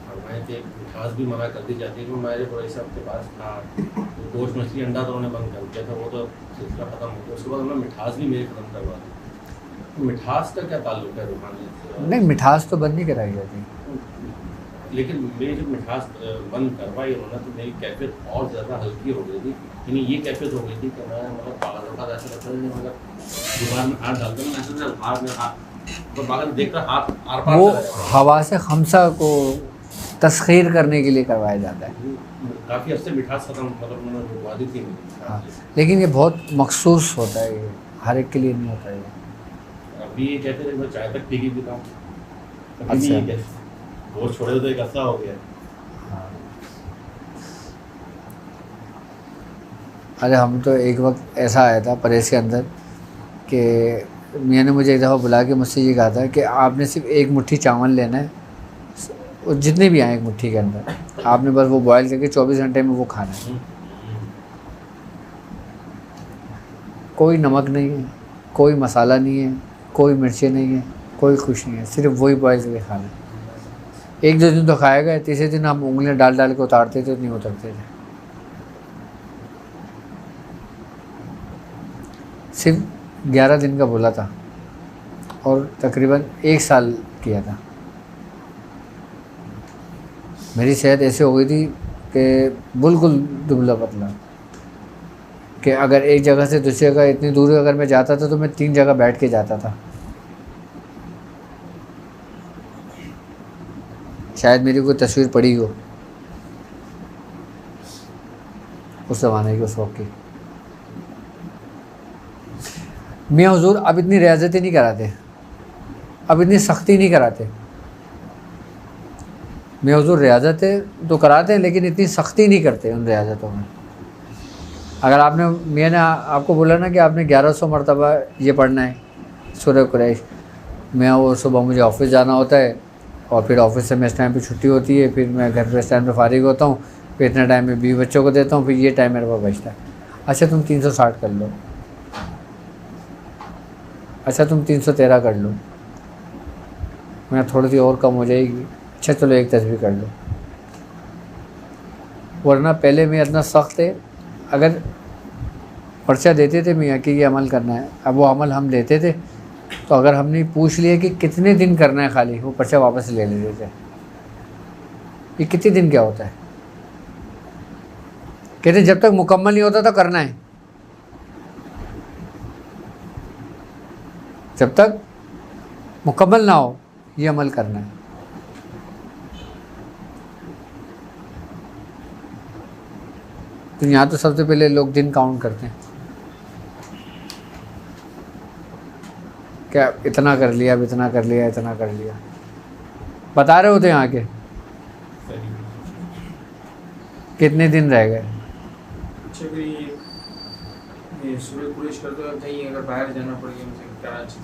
फरमाए थे, मिठास भी मना कर दी जाती है। कि मेरे बड़े साहब के पास था, तो गोश्त मछली अंडा तो उन्होंने बंद कर दिया था, वो तो सिलसिला ख़त्म हो गया। उसके बाद उन्होंने मिठास भी मेरे ख़त्म करवा दी। तो मिठास का क्या ताल्लुक है रूहानियत से? नहीं, मिठास तो बंद नहीं कराई जाती, लेकिन मेरी जब मिठास बंद करवाई उन्होंने तो मेरी कैफियत और ज़्यादा हल्की हो गई थी। यानी ये कैफियत हो गई थी कि मैं मतलब पागल का ऐसा लगता है, मतलब दीवार में हाथ डालता हूँ, ऐसे हाथ में हाथ तो पागल देख कर हाथ आर पार वो हवा से खमसा को तस्खीर करने के लिए करवाया जाता है। काफ़ी हद से मिठास खत्म, मतलब उन्होंने रुकवा दी थी। हाँ, लेकिन ये बहुत मखसूस होता है, ये हर एक के लिए नहीं होता है। अभी ये कहते थे मैं चाय तक पी पीता हूँ, अच्छा, वो छोड़े तो एक ऐसा हो गया। अरे हम तो एक वक्त ऐसा आया था परहेज़ के अंदर कि मियाँ ने मुझे एक दफ़ा बुला के मुझसे ये कहा था कि आपने सिर्फ एक मुट्ठी चावल लेना है, और जितने भी आए एक मुट्ठी के अंदर आपने बस वो बॉयल करके 24 घंटे में वो खाना है। कोई नमक नहीं है, कोई मसाला नहीं है, कोई मिर्चें नहीं है, कोई कुछ नहीं है, सिर्फ वही बॉयल करके खाना है। एक दो दिन तो खाया गया, तीसरे दिन हम उंगलियां डाल डाल के उतारते थे, नहीं उतरते थे। सिर्फ 11 दिन का बोला था और तकरीबन 1 साल किया था। मेरी सेहत ऐसे हो गई थी कि बिल्कुल दुबला पतला, कि अगर एक जगह से दूसरी जगह इतनी दूर अगर मैं जाता था तो मैं 3 जगह बैठ के जाता था। शायद मेरी कोई तस्वीर पड़ी हो उस ज़माने की, उस वक्त की। मियाँ हुजूर अब इतनी रियाजतें नहीं कराते, अब इतनी सख्ती नहीं कराते। मियाँ हुजूर रियाजतें तो कराते हैं लेकिन इतनी सख्ती नहीं करते उन रियाजतों में। अगर आपने मियाँ ने आपको बोला ना कि आपने 1100 मरतबा ये पढ़ना है सूरह कुरैश, मियाँ वो सुबह मुझे ऑफिस जाना होता है और फिर ऑफिस से मैं इस टाइम पे छुट्टी होती है, फिर मैं घर पे इस टाइम पे फारिग होता हूँ, फिर इतने टाइम में 20 बच्चों को देता हूँ, फिर ये टाइम मेरे पास बचता है। अच्छा तुम 360 कर लो, अच्छा तुम 313 कर लो, मैं थोड़ी सी और कम हो जाएगी, अच्छा चलो एक तस्बीह कर लो। वरना पहले मैं इतना सख्त है, अगर पर्चा देते थे मियाँ कि ये अमल करना है, अब वो अमल हम देते थे तो अगर हमने पूछ लिया कि कितने दिन करना है, खाली वो पर्चा वापस ले लेते थे। ये कितने दिन क्या होता है, कहते जब तक मुकम्मल नहीं होता तो करना है, जब तक मुकम्मल ना हो ये अमल करना है। तो यहाँ तो सबसे पहले लोग दिन काउंट करते हैं, क्या इतना कर लिया, अब इतना कर लिया, इतना कर लिया, बता रहे होते हैं आके कितने दिन रह गए। अच्छा अगर ये सूरह कुरैश करते हो कहीं अगर बाहर जाना पड़ गया मुझे कराची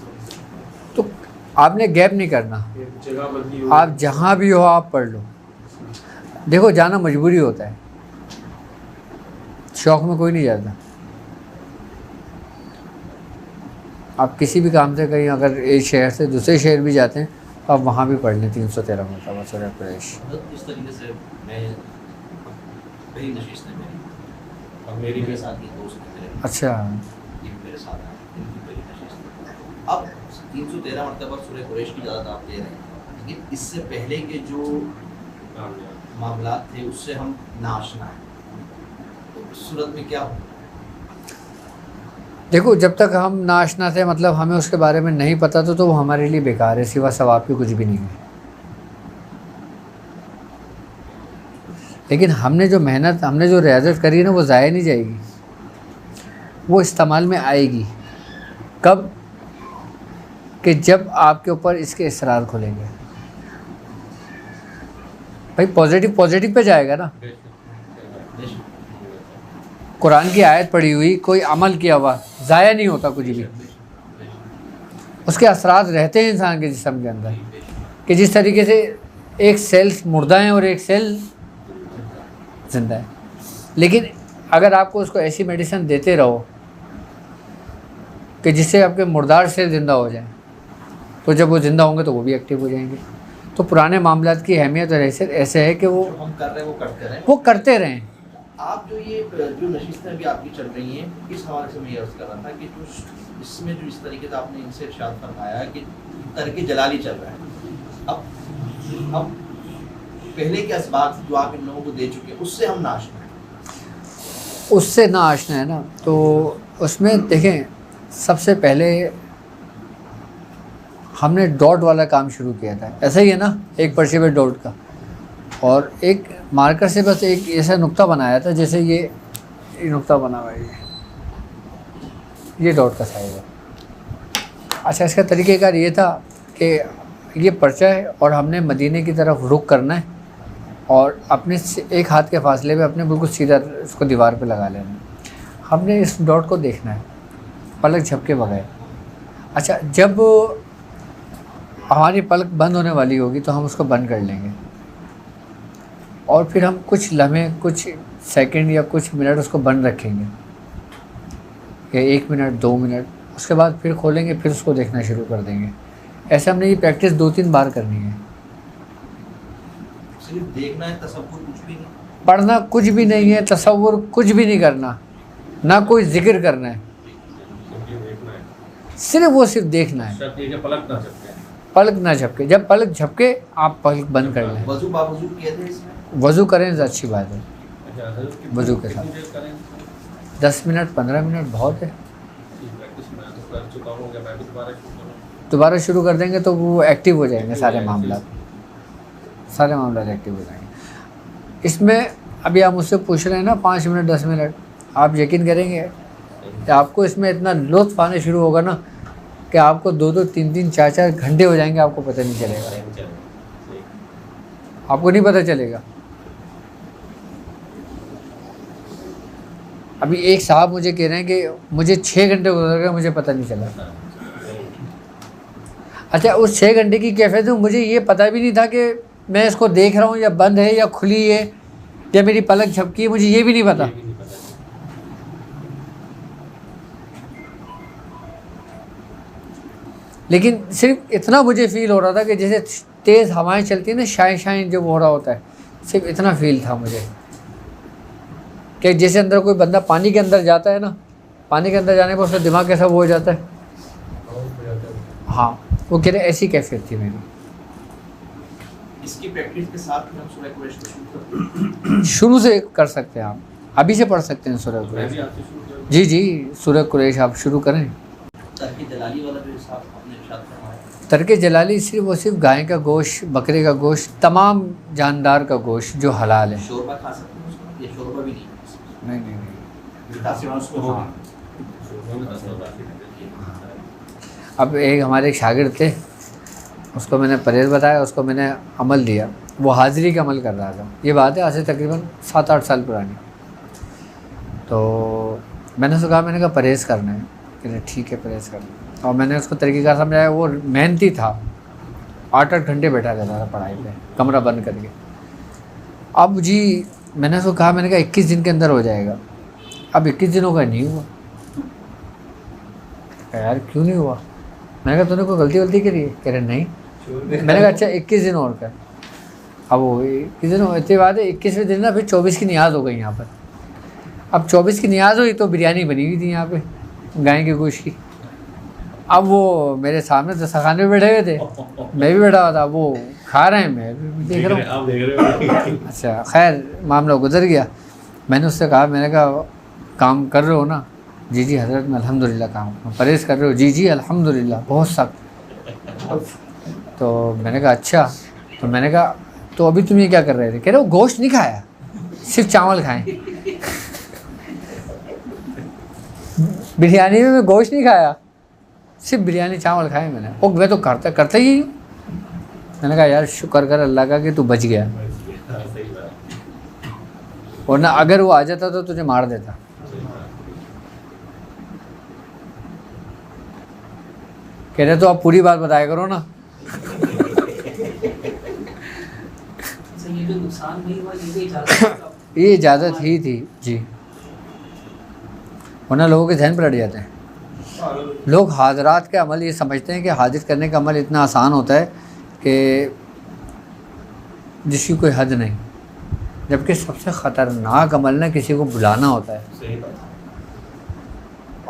तो आपने गैप नहीं करना, जगह बदली हो, आप जहाँ भी हो आप पढ़ लो। देखो जाना मजबूरी होता है, शौक़ में कोई नहीं जाता। आप किसी भी काम से कहीं अगर एक शहर से दूसरे शहर भी जाते हैं तो आप वहाँ भी पढ़ लें 313 मरतबा सूरह कुरैश। इस तरीके से मैं पहली नशिस्त है मेरी, और मेरी मेरे भी साथ ही दोस्त हैं मेरे, अच्छा ये भी मेरे साथ हैं, इनकी पहली नशिस्त है। अब 313 मरतबा सूरह कुरैश की इजाज़त आप दे रहे हैं, लेकिन इससे पहले के जो मामलात थे उससे हम नाआशना हैं, तो इस सूरत में क्या हो? देखो जब तक हम नाआशना थे, मतलब हमें उसके बारे में नहीं पता था, तो वो हमारे लिए बेकार है, सिवा सवाब के कुछ भी नहीं है। लेकिन हमने जो मेहनत, हमने जो रियाजत करी है ना, वो ज़ाया नहीं जाएगी, वो इस्तेमाल में आएगी। कब? कि जब आपके ऊपर इसके इसरार खुलेंगे। भाई पॉजिटिव पे जाएगा ना। कुरान की आयत पढ़ी हुई, कोई अमल किया हुआ ज़ाया नहीं होता कुछ भी, उसके असरात रहते हैं इंसान के जिस्म के अंदर। कि जिस तरीके से एक सेल मुर्दा है और एक सेल ज़िंदा है, लेकिन अगर आपको उसको ऐसी मेडिसिन देते रहो कि जिससे आपके मुर्दार सेल ज़िंदा हो जाए, तो जब वो ज़िंदा होंगे तो वो भी एक्टिव हो जाएंगे। तो पुराने मामलात की अहमियत और हैसियत ऐसे है कि वो हम कर रहे हैं वो करते रहें। आप जो नशिस्तें भी आपकी चल रही हैं, इस हवाले से मैं ये अर्ज़ कर रहा था कि जो इसमें जो इस तरीके से आपने इनसे इरशाद फरमाया कि तरके जलाली चल रहा है, अब पहले के असबाब जो आप इन लोगों को दे चुके हैं उससे हम नाआशना हैं, उससे ना आशना है ना, तो उसमें देखें सबसे पहले हमने डॉट वाला काम शुरू किया था, ऐसा ही है ना, एक पर्चे पे डॉट का, और एक मार्कर से बस एक ऐसा नुक्ता बनाया था, जैसे ये नुक्ता बना हुआ है, ये डॉट का साइज है। अच्छा, इसका तरीक़ेकार ये था कि ये पर्चा है और हमने मदीने की तरफ रुख करना है और अपने एक हाथ के फासले पे अपने बिल्कुल सीधा उसको दीवार पे लगा लेना है। हमने इस डॉट को देखना है पलक झपके बगैर। अच्छा, जब हमारी पलक बंद होने वाली होगी तो हम उसको बंद कर लेंगे और फिर हम कुछ लम्हे, कुछ सेकंड या कुछ मिनट उसको बंद रखेंगे, या 1 मिनट 2 मिनट, उसके बाद फिर खोलेंगे, फिर उसको देखना शुरू कर देंगे। ऐसे हमने ये प्रैक्टिस 2-3 बार करनी है। सिर्फ देखना है, तसव्वुर कुछ भी नहीं, पढ़ना कुछ भी नहीं है, तसव्वुर कुछ भी नहीं करना, ना कोई जिक्र करना है, देखना है, सिर्फ वो सिर्फ देखना है। शर्त ये कि पलक ना झपके। पलक ना झपके, जब पलक झपके आप पलक बंद कर लें। वजू बावजू कहते हैं इसमें, वज़ू करें तो अच्छी बात है, अच्छा, कितनी- वज़ू के कितनी साथ। देर करें? 10 मिनट 15 मिनट बहुत है। प्रैक्टिस मैं तो कर चुका हूँ, क्या मैं भी दोबारा शुरू करूँ? दोबारा शुरू कर देंगे तो वो एक्टिव हो जाएंगे, सारे मामला एक्टिव हो जाएंगे। इसमें अभी आप मुझसे पूछ रहे हैं ना 5 मिनट 10 मिनट, आप यकीन करेंगे कि आपको इसमें इतना लुत्फ़ आने शुरू होगा ना कि आपको 2-2 3-3 4-4 घंटे हो जाएंगे, आपको पता नहीं चलेगा, आपको नहीं पता चलेगा। अभी एक साहब मुझे कह रहे हैं कि मुझे 6 घंटे गुजर गए, मुझे पता नहीं चला। अच्छा, उस 6 घंटे की कैफियत में मुझे ये पता भी नहीं था कि मैं इसको देख रहा हूँ या बंद है या खुली है या मेरी पलक झपकी है, मुझे ये भी नहीं पता। लेकिन सिर्फ इतना मुझे फ़ील हो रहा था कि जैसे तेज़ हवाएं चलती हैं ना, शाइन शाइन जब हो रहा होता है, सिर्फ इतना फ़ील था मुझे कि जैसे अंदर कोई बंदा पानी के अंदर जाता है ना, पानी के अंदर जाने पर उसका दिमाग कैसा वो हो जाता है। हाँ, वो कह रहे ऐसी कैफियत थी मेरी। इसकी प्रैक्टिस के साथ में हम सूरह कुरैश को शुरू करते हैं। शुरू से कर सकते हैं आप, अभी से पढ़ सकते हैं सूरह मैं कुरैश। भी आपसे शुरू करूँ? जी जी, सूरह कुरैश आप शुरू करें। तरकी दलाली वाला जो हिसाब आपने इरशाद फरमाया, तरके जलाली सिर्फ और सिर्फ गाय का गोश्त, बकरे का गोश्त, तमाम जानदार का गोश्त जो हलाल है। शोरबा खा सकते हैं उसको, ये शोरबा भी नहीं नहीं नहीं। तासीर उसको होगा। हाँ। शुरू में 10 लोग आते हैं। अब एक हमारे एक शागिर्द थे, उसको मैंने परहेज़ बताया, उसको मैंने अमल दिया, वो हाज़िरी का अमल कर रहा था। ये बात है आज से तकरीबन 7-8 साल पुरानी। तो मैंने उसको कहा, मैंने कहा परहेज़ करना है, कि ठीक है परहेज़ करना। और मैंने उसको तरीक़ेकार समझाया। वो मेहनती था, 8-8 घंटे बैठा रहता था पढ़ाई पे, कमरा बंद करके। अब जी मैंने उसको कहा, मैंने कहा 21 दिन के अंदर हो जाएगा। अब 21 दिनों का नहीं हुआ। यार क्यों नहीं हुआ? मैंने कहा तूने कोई गलती करी है? कह रहे नहीं। मैंने कहा अच्छा 21 दिन और कर। अब वो 21 दिन होते बाद 21वें दिन ना फिर 24 की नियाज़ हो गई यहाँ पर। अब 24 की नियाज़ हुई तो बिरयानी बनी हुई थी यहाँ पे गाय के गोश्त की। अब वो मेरे सामने दस्तरखाने पे बैठे हुए थे, मैं भी बैठा हुआ था, वो खा रहे हैं, मैं भी देख रहा हूँ। आप देख रहे हो? अच्छा खैर मामला गुजर गया। मैंने उससे कहा, मैंने कहा काम कर रहे हो ना? जी जी हज़रत मैं अल्हम्दुलिल्लाह काम, परहेज़ कर रहे हो? जी जी अल्हम्दुलिल्लाह बहुत सख्त। तो मैंने कहा अच्छा। तो मैंने कहा तो अभी तुम ये क्या कर रहे थे? कह रहे वो गोश्त नहीं खाया, सिर्फ चावल खाएं। बिरयानी में मैं गोश्त नहीं खाया, सिर्फ बिरयानी चावल खाए मैंने। वो मैं तो करता ही हूँ। मैंने कहा यार शुक्र कर अल्लाह का कि तू बच गया, सही बात। वरना अगर वो आ जाता तो तुझे मार देता। कह रहे तो आप पूरी बात बताया करो ना। सर ये जो नुकसान नहीं हुआ ये भी इजाज़त ये इजाज़त ही थी जी, वरना लोगों के जहन पर अड़ जाते हैं। लोग हाजरात के अमल ये समझते हैं कि हाजिर करने का अमल इतना आसान होता है कि जिसकी कोई हद नहीं, जबकि सबसे ख़तरनाक अमल ना किसी को बुलाना होता है। सही बात।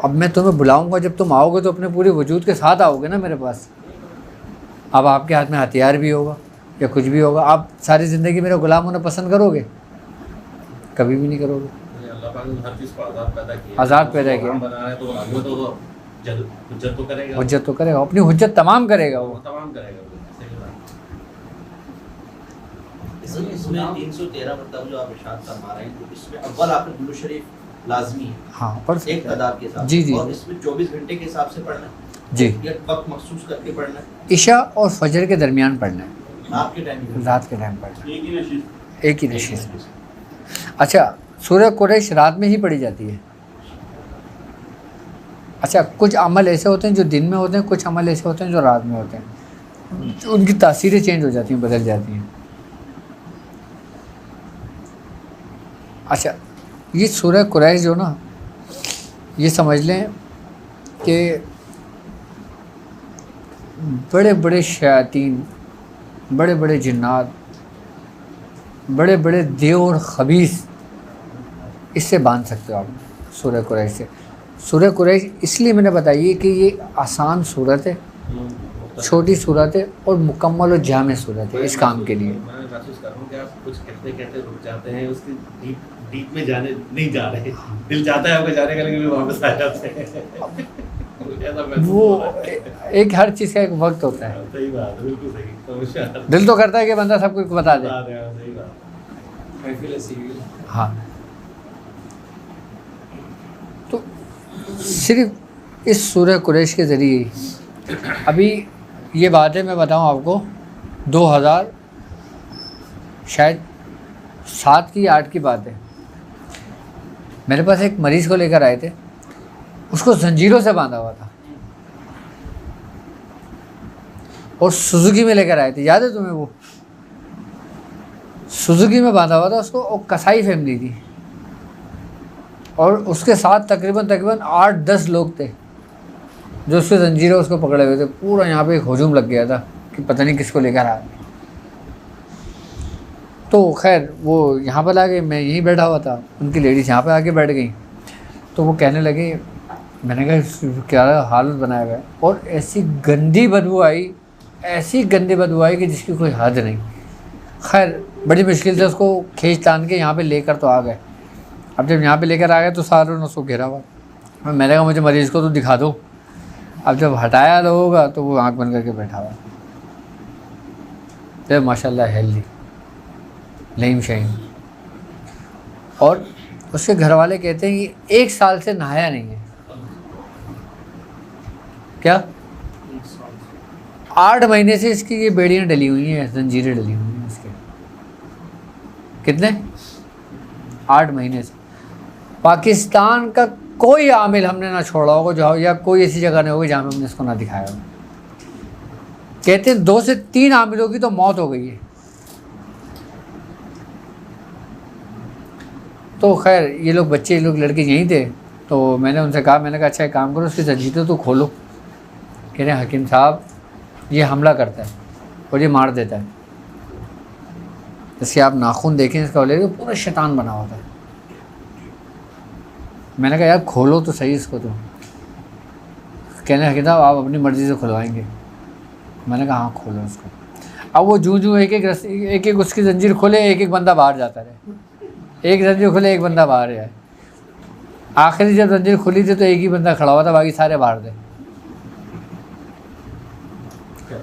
अब मैं तुम्हें बुलाऊंगा, जब तुम आओगे तो अपने पूरे वजूद के साथ आओगे ना मेरे पास। अब आपके हाथ में हथियार भी होगा या कुछ भी होगा, आप सारी ज़िंदगी मेरा गुलाम होना पसंद करोगे? कभी भी नहीं करोगे। अल्लाह पाक ने हर चीज़ को आज़ाद पैदा किया। आज़ाद पैदा किया। हम बना रहे हैं तो आगे तो हुज्जत तो करेगा। हुज्जत तो करेगा, अपनी हुज्जत तमाम करेगा वो वो। तमाम करेगा वो। सही बात। इसमें 313 मतलब जो आप इरशाद फरमा रहे हैं, तो इसमें अव्वल आपने दुरूद शरीफ लाजमी है हाँ पढ़ सकते एक हैं। तादाद के साथ, जी, जी, और जी। इसमें 24 घंटे के हिसाब से पढ़ना है जी, या वक्त मखसूस करके पढ़ना है, इशा और फजर के दरमियान पढ़ना है, रात के टाइम में रात के टाइम पढ़ना एक ही नशीद। है, एक ही नशीद। अच्छा सूरह कुरैश रात में ही पढ़ी जाती है? अच्छा, कुछ अमल ऐसे होते हैं जो दिन में होते हैं, कुछ अमल ऐसे होते हैं जो रात में होते हैं, तो उनकी तासीरें चेंज हो जाती हैं, बदल जाती हैं। अच्छा, ये सूरह कुरैश जो ना, ये समझ लें कि बड़े बड़े शयातीन, बड़े बड़े जिन्नात, बड़े बड़े देव और खबीस, इससे बांध सकते हो आप सूरह कुरैश से। सूरह कुरैश इसलिए मैंने बताई कि ये आसान सूरत है, छोटी सूरत है और मुकम्मल और जामे सूरत है इस काम के लिए। मैं महसूस कर रहा हूँ कि आप कुछ कहते कहते रुक जाते हैं, उसकी डीप में जाने नहीं जा रहे, दिल चाहता है आपको जाने का लेकिन वापस आ जाते हैं। वो एक हर चीज़ का एक वक्त होता है। सही बात है, बिल्कुल सही। दिल तो करता है कि बंदा सब कुछ बता दे। सही बात। महफिल ऐसी हुई। हाँ, तो सिर्फ इस सूरह कुरैश के ज़रिए अभी ये बातें मैं बताऊँ आपको 2000 शायद 7 की 8 की बात है। मेरे पास एक मरीज़ को लेकर आए थे, उसको जंजीरों से बांधा हुआ था और सुजुकी में लेकर आए थे। याद है तुम्हें? वो सुजुकी में बांधा हुआ था उसको, और कसाई फैमिली थी और उसके साथ तकरीबन 8-10 लोग थे जो उसके जंजीरें उसको पकड़े हुए थे। पूरा यहाँ पे एक हजूम लग गया था कि पता नहीं किसको लेकर आ। तो खैर वो यहाँ पर आ गए, मैं यहीं बैठा हुआ था, उनकी लेडीज़ यहाँ पे आके बैठ गई। तो वो कहने लगे, मैंने कहा क्या हालत बनाया हुआ है, और ऐसी गंदी बदबू आई, ऐसी गंदी बदबू आई कि जिसकी कोई हद नहीं। खैर बड़ी मुश्किल से उसको खींच तान के यहाँ पे लेकर तो आ गए। अब जब यहाँ पे लेकर आ गए तो सारों ने उसको घेरा हुआ। मैंने कहा मुझे मरीज़ को तो दिखा दो। अब जब हटाया होगा तो वो आँख बंद करके बैठा हुआ, तो माशाल्लाह हेल्दी लहीम शहीम। और उसके घर वाले कहते हैं कि 1 साल से नहाया नहीं है। क्या? 8 महीने से इसकी ये बेड़ियाँ डली हुई हैं, जंजीरें डली हुई हैं इसके। कितने? 8 महीने से। पाकिस्तान का कोई आमिल हमने ना छोड़ा होगा जो, या कोई ऐसी जगह नहीं होगी जहाँ पे हमने इसको ना दिखाया हो। कहते हैं 2 से 3 आमिलों की तो मौत हो गई है। तो खैर ये लोग बच्चे, ये लोग लड़के यहीं थे। तो मैंने उनसे कहा, मैंने कहा अच्छा एक काम करो, उसकी जंजीरें तो खोलो। कह रहे हकीम साहब ये हमला करता है और ये मार देता है। जैसे आप नाखून देखें इसका, बोले पूरा शैतान बना होता है। मैंने कहा यार खोलो तो सही इसको। तो कहने हकीम साहब आप अपनी मर्ज़ी से खुलवाएंगे। मैंने कहा हाँ खोलो इसको। अब वो जूं एक उसकी जंजीर खोले, एक बंदा बाहर जाता रहे। एक जंजीर खुले, एक बंदा बाहर है। आखिरी जब जंजीर खुली थी तो एक ही बंदा खड़ा हुआ था, बाकी सारे बाहर थे।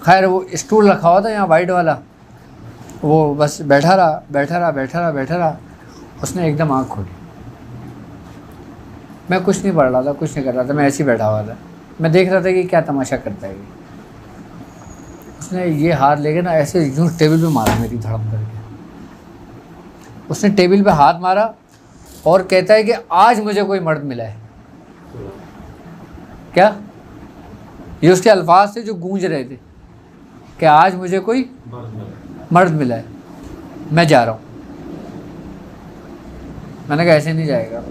खैर वो स्टूल रखा हुआ था यहाँ वाइट वाला, वो बस बैठा रहा। उसने एकदम आँख खोली। मैं कुछ नहीं पढ़ रहा था, कुछ नहीं कर रहा था, मैं ऐसे ही बैठा हुआ था। मैं देख रहा था कि क्या तमाशा करता है। उसने ये हाथ लेके ना ऐसे यूँ टेबल पे मारा मेरी धड़म करके। उसने टेबल पे हाथ मारा और कहता है कि आज मुझे कोई मर्द मिला है। क्या? ये उसके अल्फाज थे जो गूंज रहे थे कि आज मुझे कोई मर्द मिला है, मैं जा रहा हूँ। मैंने कहा ऐसे नहीं जाएगा।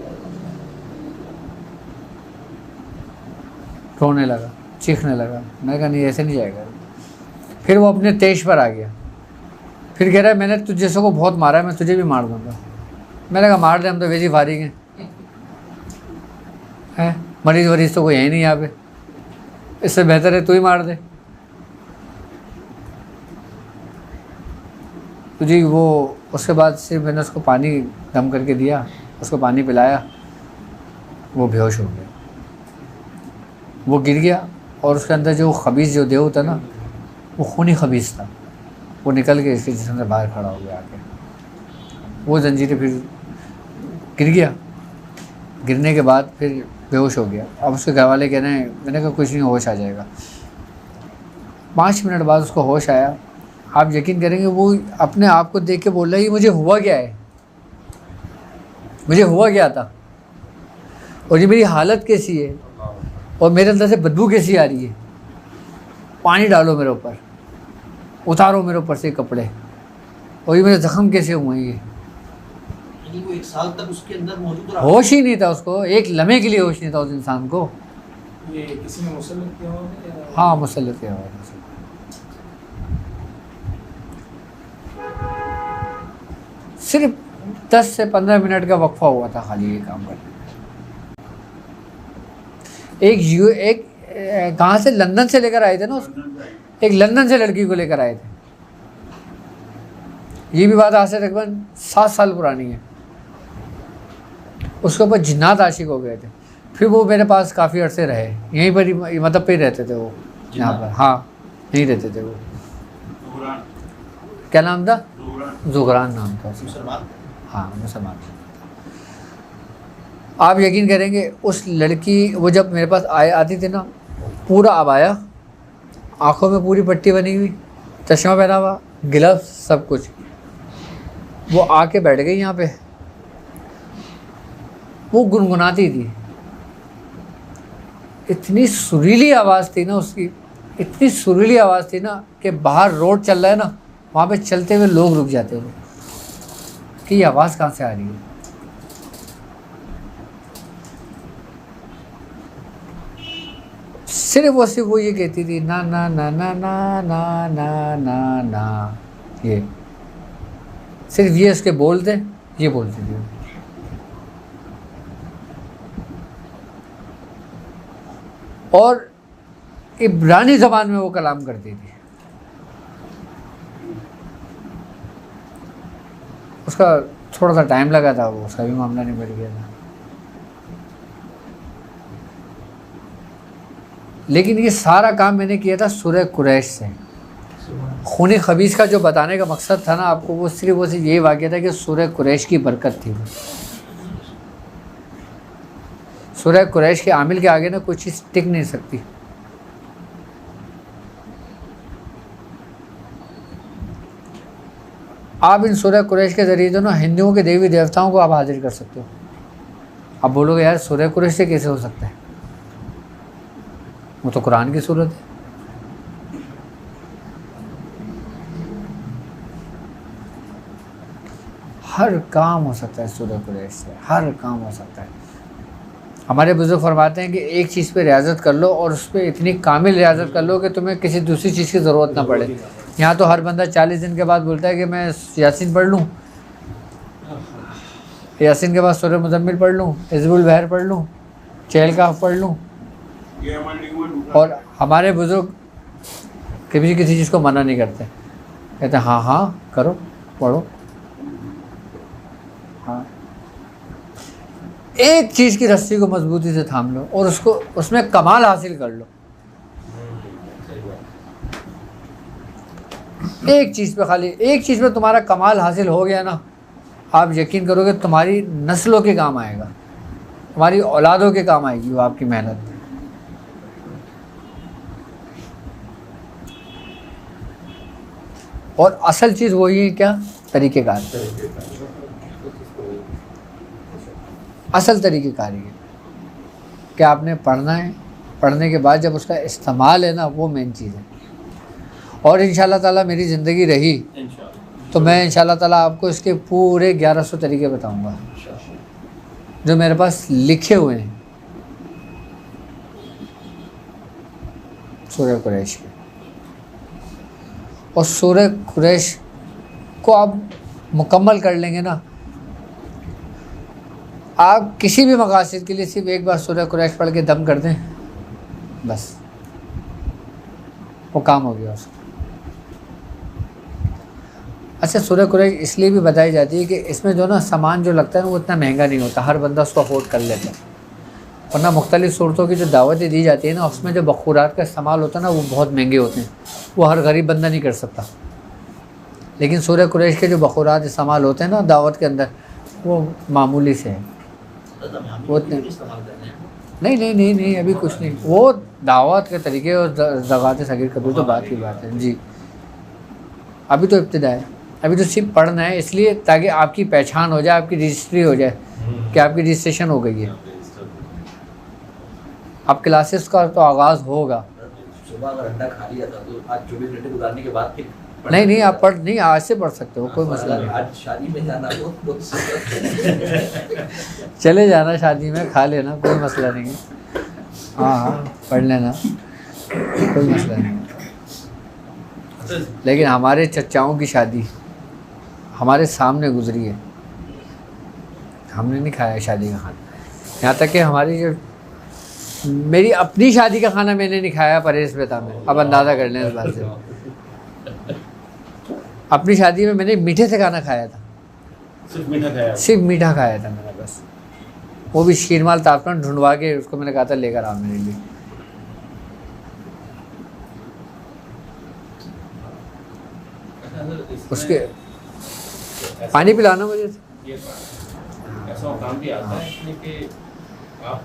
रोने लगा, चीखने लगा। मैंने कहा नहीं ऐसे नहीं जाएगा। फिर वो अपने तेज पर आ गया। फिर कह रहा है मैंने तुझ जैसे को बहुत मारा है, मैं तुझे भी मार दूंगा। मैंने कहा मार दे, हम तो वैसे ही फारिग हैं, मरीज़ तो कोई है ही नहीं यहाँ पे, इससे बेहतर है तू ही मार दे। तो जी वो उसके बाद सिर्फ मैंने उसको पानी दम करके दिया, उसको पानी पिलाया, वो बेहोश हो गया। वो गिर गया और उसके अंदर जो खबीस जो देव था ना, वो खूनी खबीस था, वो निकल के इसके जिस्म से बाहर खड़ा हो गया आके। वो जंजीरें फिर गिर गया। गिरने के बाद फिर बेहोश हो गया। अब उसके घर वाले कह रहे हैं, मैंने कहा कुछ नहीं, होश आ जाएगा। 5 मिनट बाद उसको होश आया। आप यकीन करेंगे वो अपने आप को देख के बोल रहा है कि मुझे हुआ क्या है, मुझे हुआ क्या था और ये मेरी हालत कैसी है और मेरे अंदर से बदबू कैसी आ रही है, पानी डालो मेरे ऊपर, उतारो मेरे ऊपर से कपड़े, और ये मेरे जख्म कैसे हुए हैं ये। यानी वो 1 साल तक उसके अंदर मौजूद रहा। होश ही नहीं था उसको, एक लम्हे के लिए होश नहीं था उस इंसान को। ये किसी ने मुसल्लत किया हुआ है या? हाँ, मुसल्लत किया हुआ है। सिर्फ 10 से 15 मिनट का वक्फा हुआ था खाली ये काम करने। एक कहाँ से, लंदन से लेकर आए थे ना उसको, एक लंदन से लड़की को लेकर आए थे। ये भी बात आज से तकरीबन 7 साल पुरानी है। उसके ऊपर जिन्नात आशिक हो गए थे। फिर वो मेरे पास काफ़ी अरसे रहे, यहीं पर ही, मतलब पे रहते थे वो यहाँ पर। हाँ, यहीं रहते थे वो। क्या नाम था? ज़ुगरान नाम था उसका। मुसलमान। हाँ, मुसलमान। आप यकीन करेंगे उस लड़की, वो जब मेरे पास आती थी ना, पूरा अबाया, आँखों में पूरी पट्टी बनी हुई, चश्मा पहना हुआ, ग्लव्स, सब कुछ। वो आके बैठ गई यहाँ पे, वो गुनगुनाती थी। इतनी सुरीली आवाज़ थी ना उसकी, इतनी सुरीली आवाज़ थी ना कि बाहर रोड चल रहा है ना, वहाँ पे चलते हुए लोग रुक जाते हैं कि ये आवाज़ कहाँ से आ रही है। सिर्फ वो ये कहती थी, ना ना ना ना ना ना ना ना ना, ये सिर्फ ये उसके बोल थे, ये बोलती थी। और इब्रानी ज़बान में वो कलाम करती थी। उसका थोड़ा सा टाइम लगा था, वो उसका भी मामला नहीं बढ़ गया था। लेकिन ये सारा काम मैंने किया था सूरह कुरैश से। खून खबीस का जो बताने का मकसद था ना आपको, वो सिर्फ यही वाक़या था कि सूरह कुरैश की बरकत थी वो। सूरह कुरैश के आमिल के आगे ना कोई चीज़ टिक नहीं सकती। आप इन सूरह कुरैश के ज़रिए जो ना हिंदुओं के देवी देवताओं को आप हाजिर कर सकते हो। आप बोलोगे यार सूरह कुरैश से कैसे हो सकता है, वो तो कुरान की सूरत है। हर काम हो सकता है सूरह कुरैश से, हर काम हो सकता है। हमारे बुजुर्ग फरमाते हैं कि एक चीज़ पे रियाजत कर लो और उस पर इतनी कामिल रियाजत कर लो कि तुम्हें किसी दूसरी चीज़ की ज़रूरत ना पड़े। यहाँ तो हर बंदा 40 दिन के बाद बोलता है कि मैं यासीन पढ़ लूँ, यासीन के बाद सूरह मुज़म्मिल पढ़ लूँ, हिज़्बुल बहर पढ़ लूँ, चहल काफ पढ़ लूँ। और हमारे बुजुर्ग कभी किसी चीज़ को मना नहीं करते, कहते हैं हाँ हाँ करो, पढ़ो। हाँ, एक चीज़ की रस्सी को मजबूती से थाम लो और उसको, उसमें कमाल हासिल कर लो। एक चीज़ पे, खाली एक चीज़ पे तुम्हारा कमाल हासिल हो गया ना, आप यकीन करोगे तुम्हारी नस्लों के काम आएगा, तुम्हारी औलादों के काम आएगी वो आपकी मेहनत। और असल चीज़ वही है क्या, तरीक़ेकार। असल तरीक़ेकार ये कि आपने पढ़ना है, पढ़ने के बाद जब उसका इस्तेमाल है ना, वो मेन चीज़ है। और इंशाल्लाह ताला मेरी ज़िंदगी रही तो मैं इंशाल्लाह ताला आपको इसके पूरे 1100 तरीके बताऊंगा जो मेरे पास लिखे हुए हैं सूरह कुरैश के। और सूरह कुरैश को आप मुकम्मल कर लेंगे ना, आप किसी भी मकासद के लिए सिर्फ एक बार सूरह कुरैश पढ़ के दम कर दें, बस वो काम हो गया उसका। अच्छा, सूरह कुरैश इसलिए भी बताई जाती है कि इसमें जो ना सामान जो लगता है ना वो इतना महंगा नहीं होता, हर बंदा उसको अफोर्ड कर लेता है। वरना मुख्तलिफ़ सूरतों की जो दावतें दी जाती है ना, उसमें जो बखूरात का इस्तेमाल होता है ना, वो बहुत महंगे होते हैं, वो हर गरीब बंदा नहीं कर सकता। लेकिन सूरह कुरैश के जो बखूरात इस्तेमाल होते हैं ना दावत के अंदर, वो मामूली से है, वो नहीं नहीं नहीं नहीं अभी कुछ नहीं, वो दावत के तरीके और ज़कात सगीर कबूल तो बात की बात है जी। अभी तो इब्तिदा है, अभी तो सिर्फ पढ़ना है, इसलिए ताकि आपकी पहचान हो जाए, आपकी रजिस्ट्री हो जाए कि आपकी रजिस्ट्रेशन हो गई है। अब क्लासेस का तो आगाज़ होगा। सुबह अगर अंडा खा लिया था तो आज 24 घंटे गुजारने के बाद फिर नहीं आप पढ़ नहीं, आज से पढ़ सकते हो, कोई मसला नहीं। आज शादी में जाना हो तो चले जाना शादी में, खा लेना, कोई मसला नहीं है। हाँ पढ़ लेना, कोई मसला नहीं। लेकिन हमारे चचाओं की शादी हमारे सामने गुजरी है, हमने नहीं खाया शादी का खाना। यहाँ तक कि हमारी जो मेरी अपनी शादी का खाना मैंने नहीं खाया, परहेज़ पे था मैं। अब अंदाज़ा कर लें इस बात से। अपनी शादी में मैंने मीठे से खाना खाया था, सिर्फ मीठा खाया? सिर्फ मीठा खाया था मैंने बस। वो भी शीरमाल तापन ढूंढवा के उसको मैंने कहा था लेकर आ मेरे लिए। उसके पानी पिलाना मुझे। ये ऐसा काम भी आता है कि आप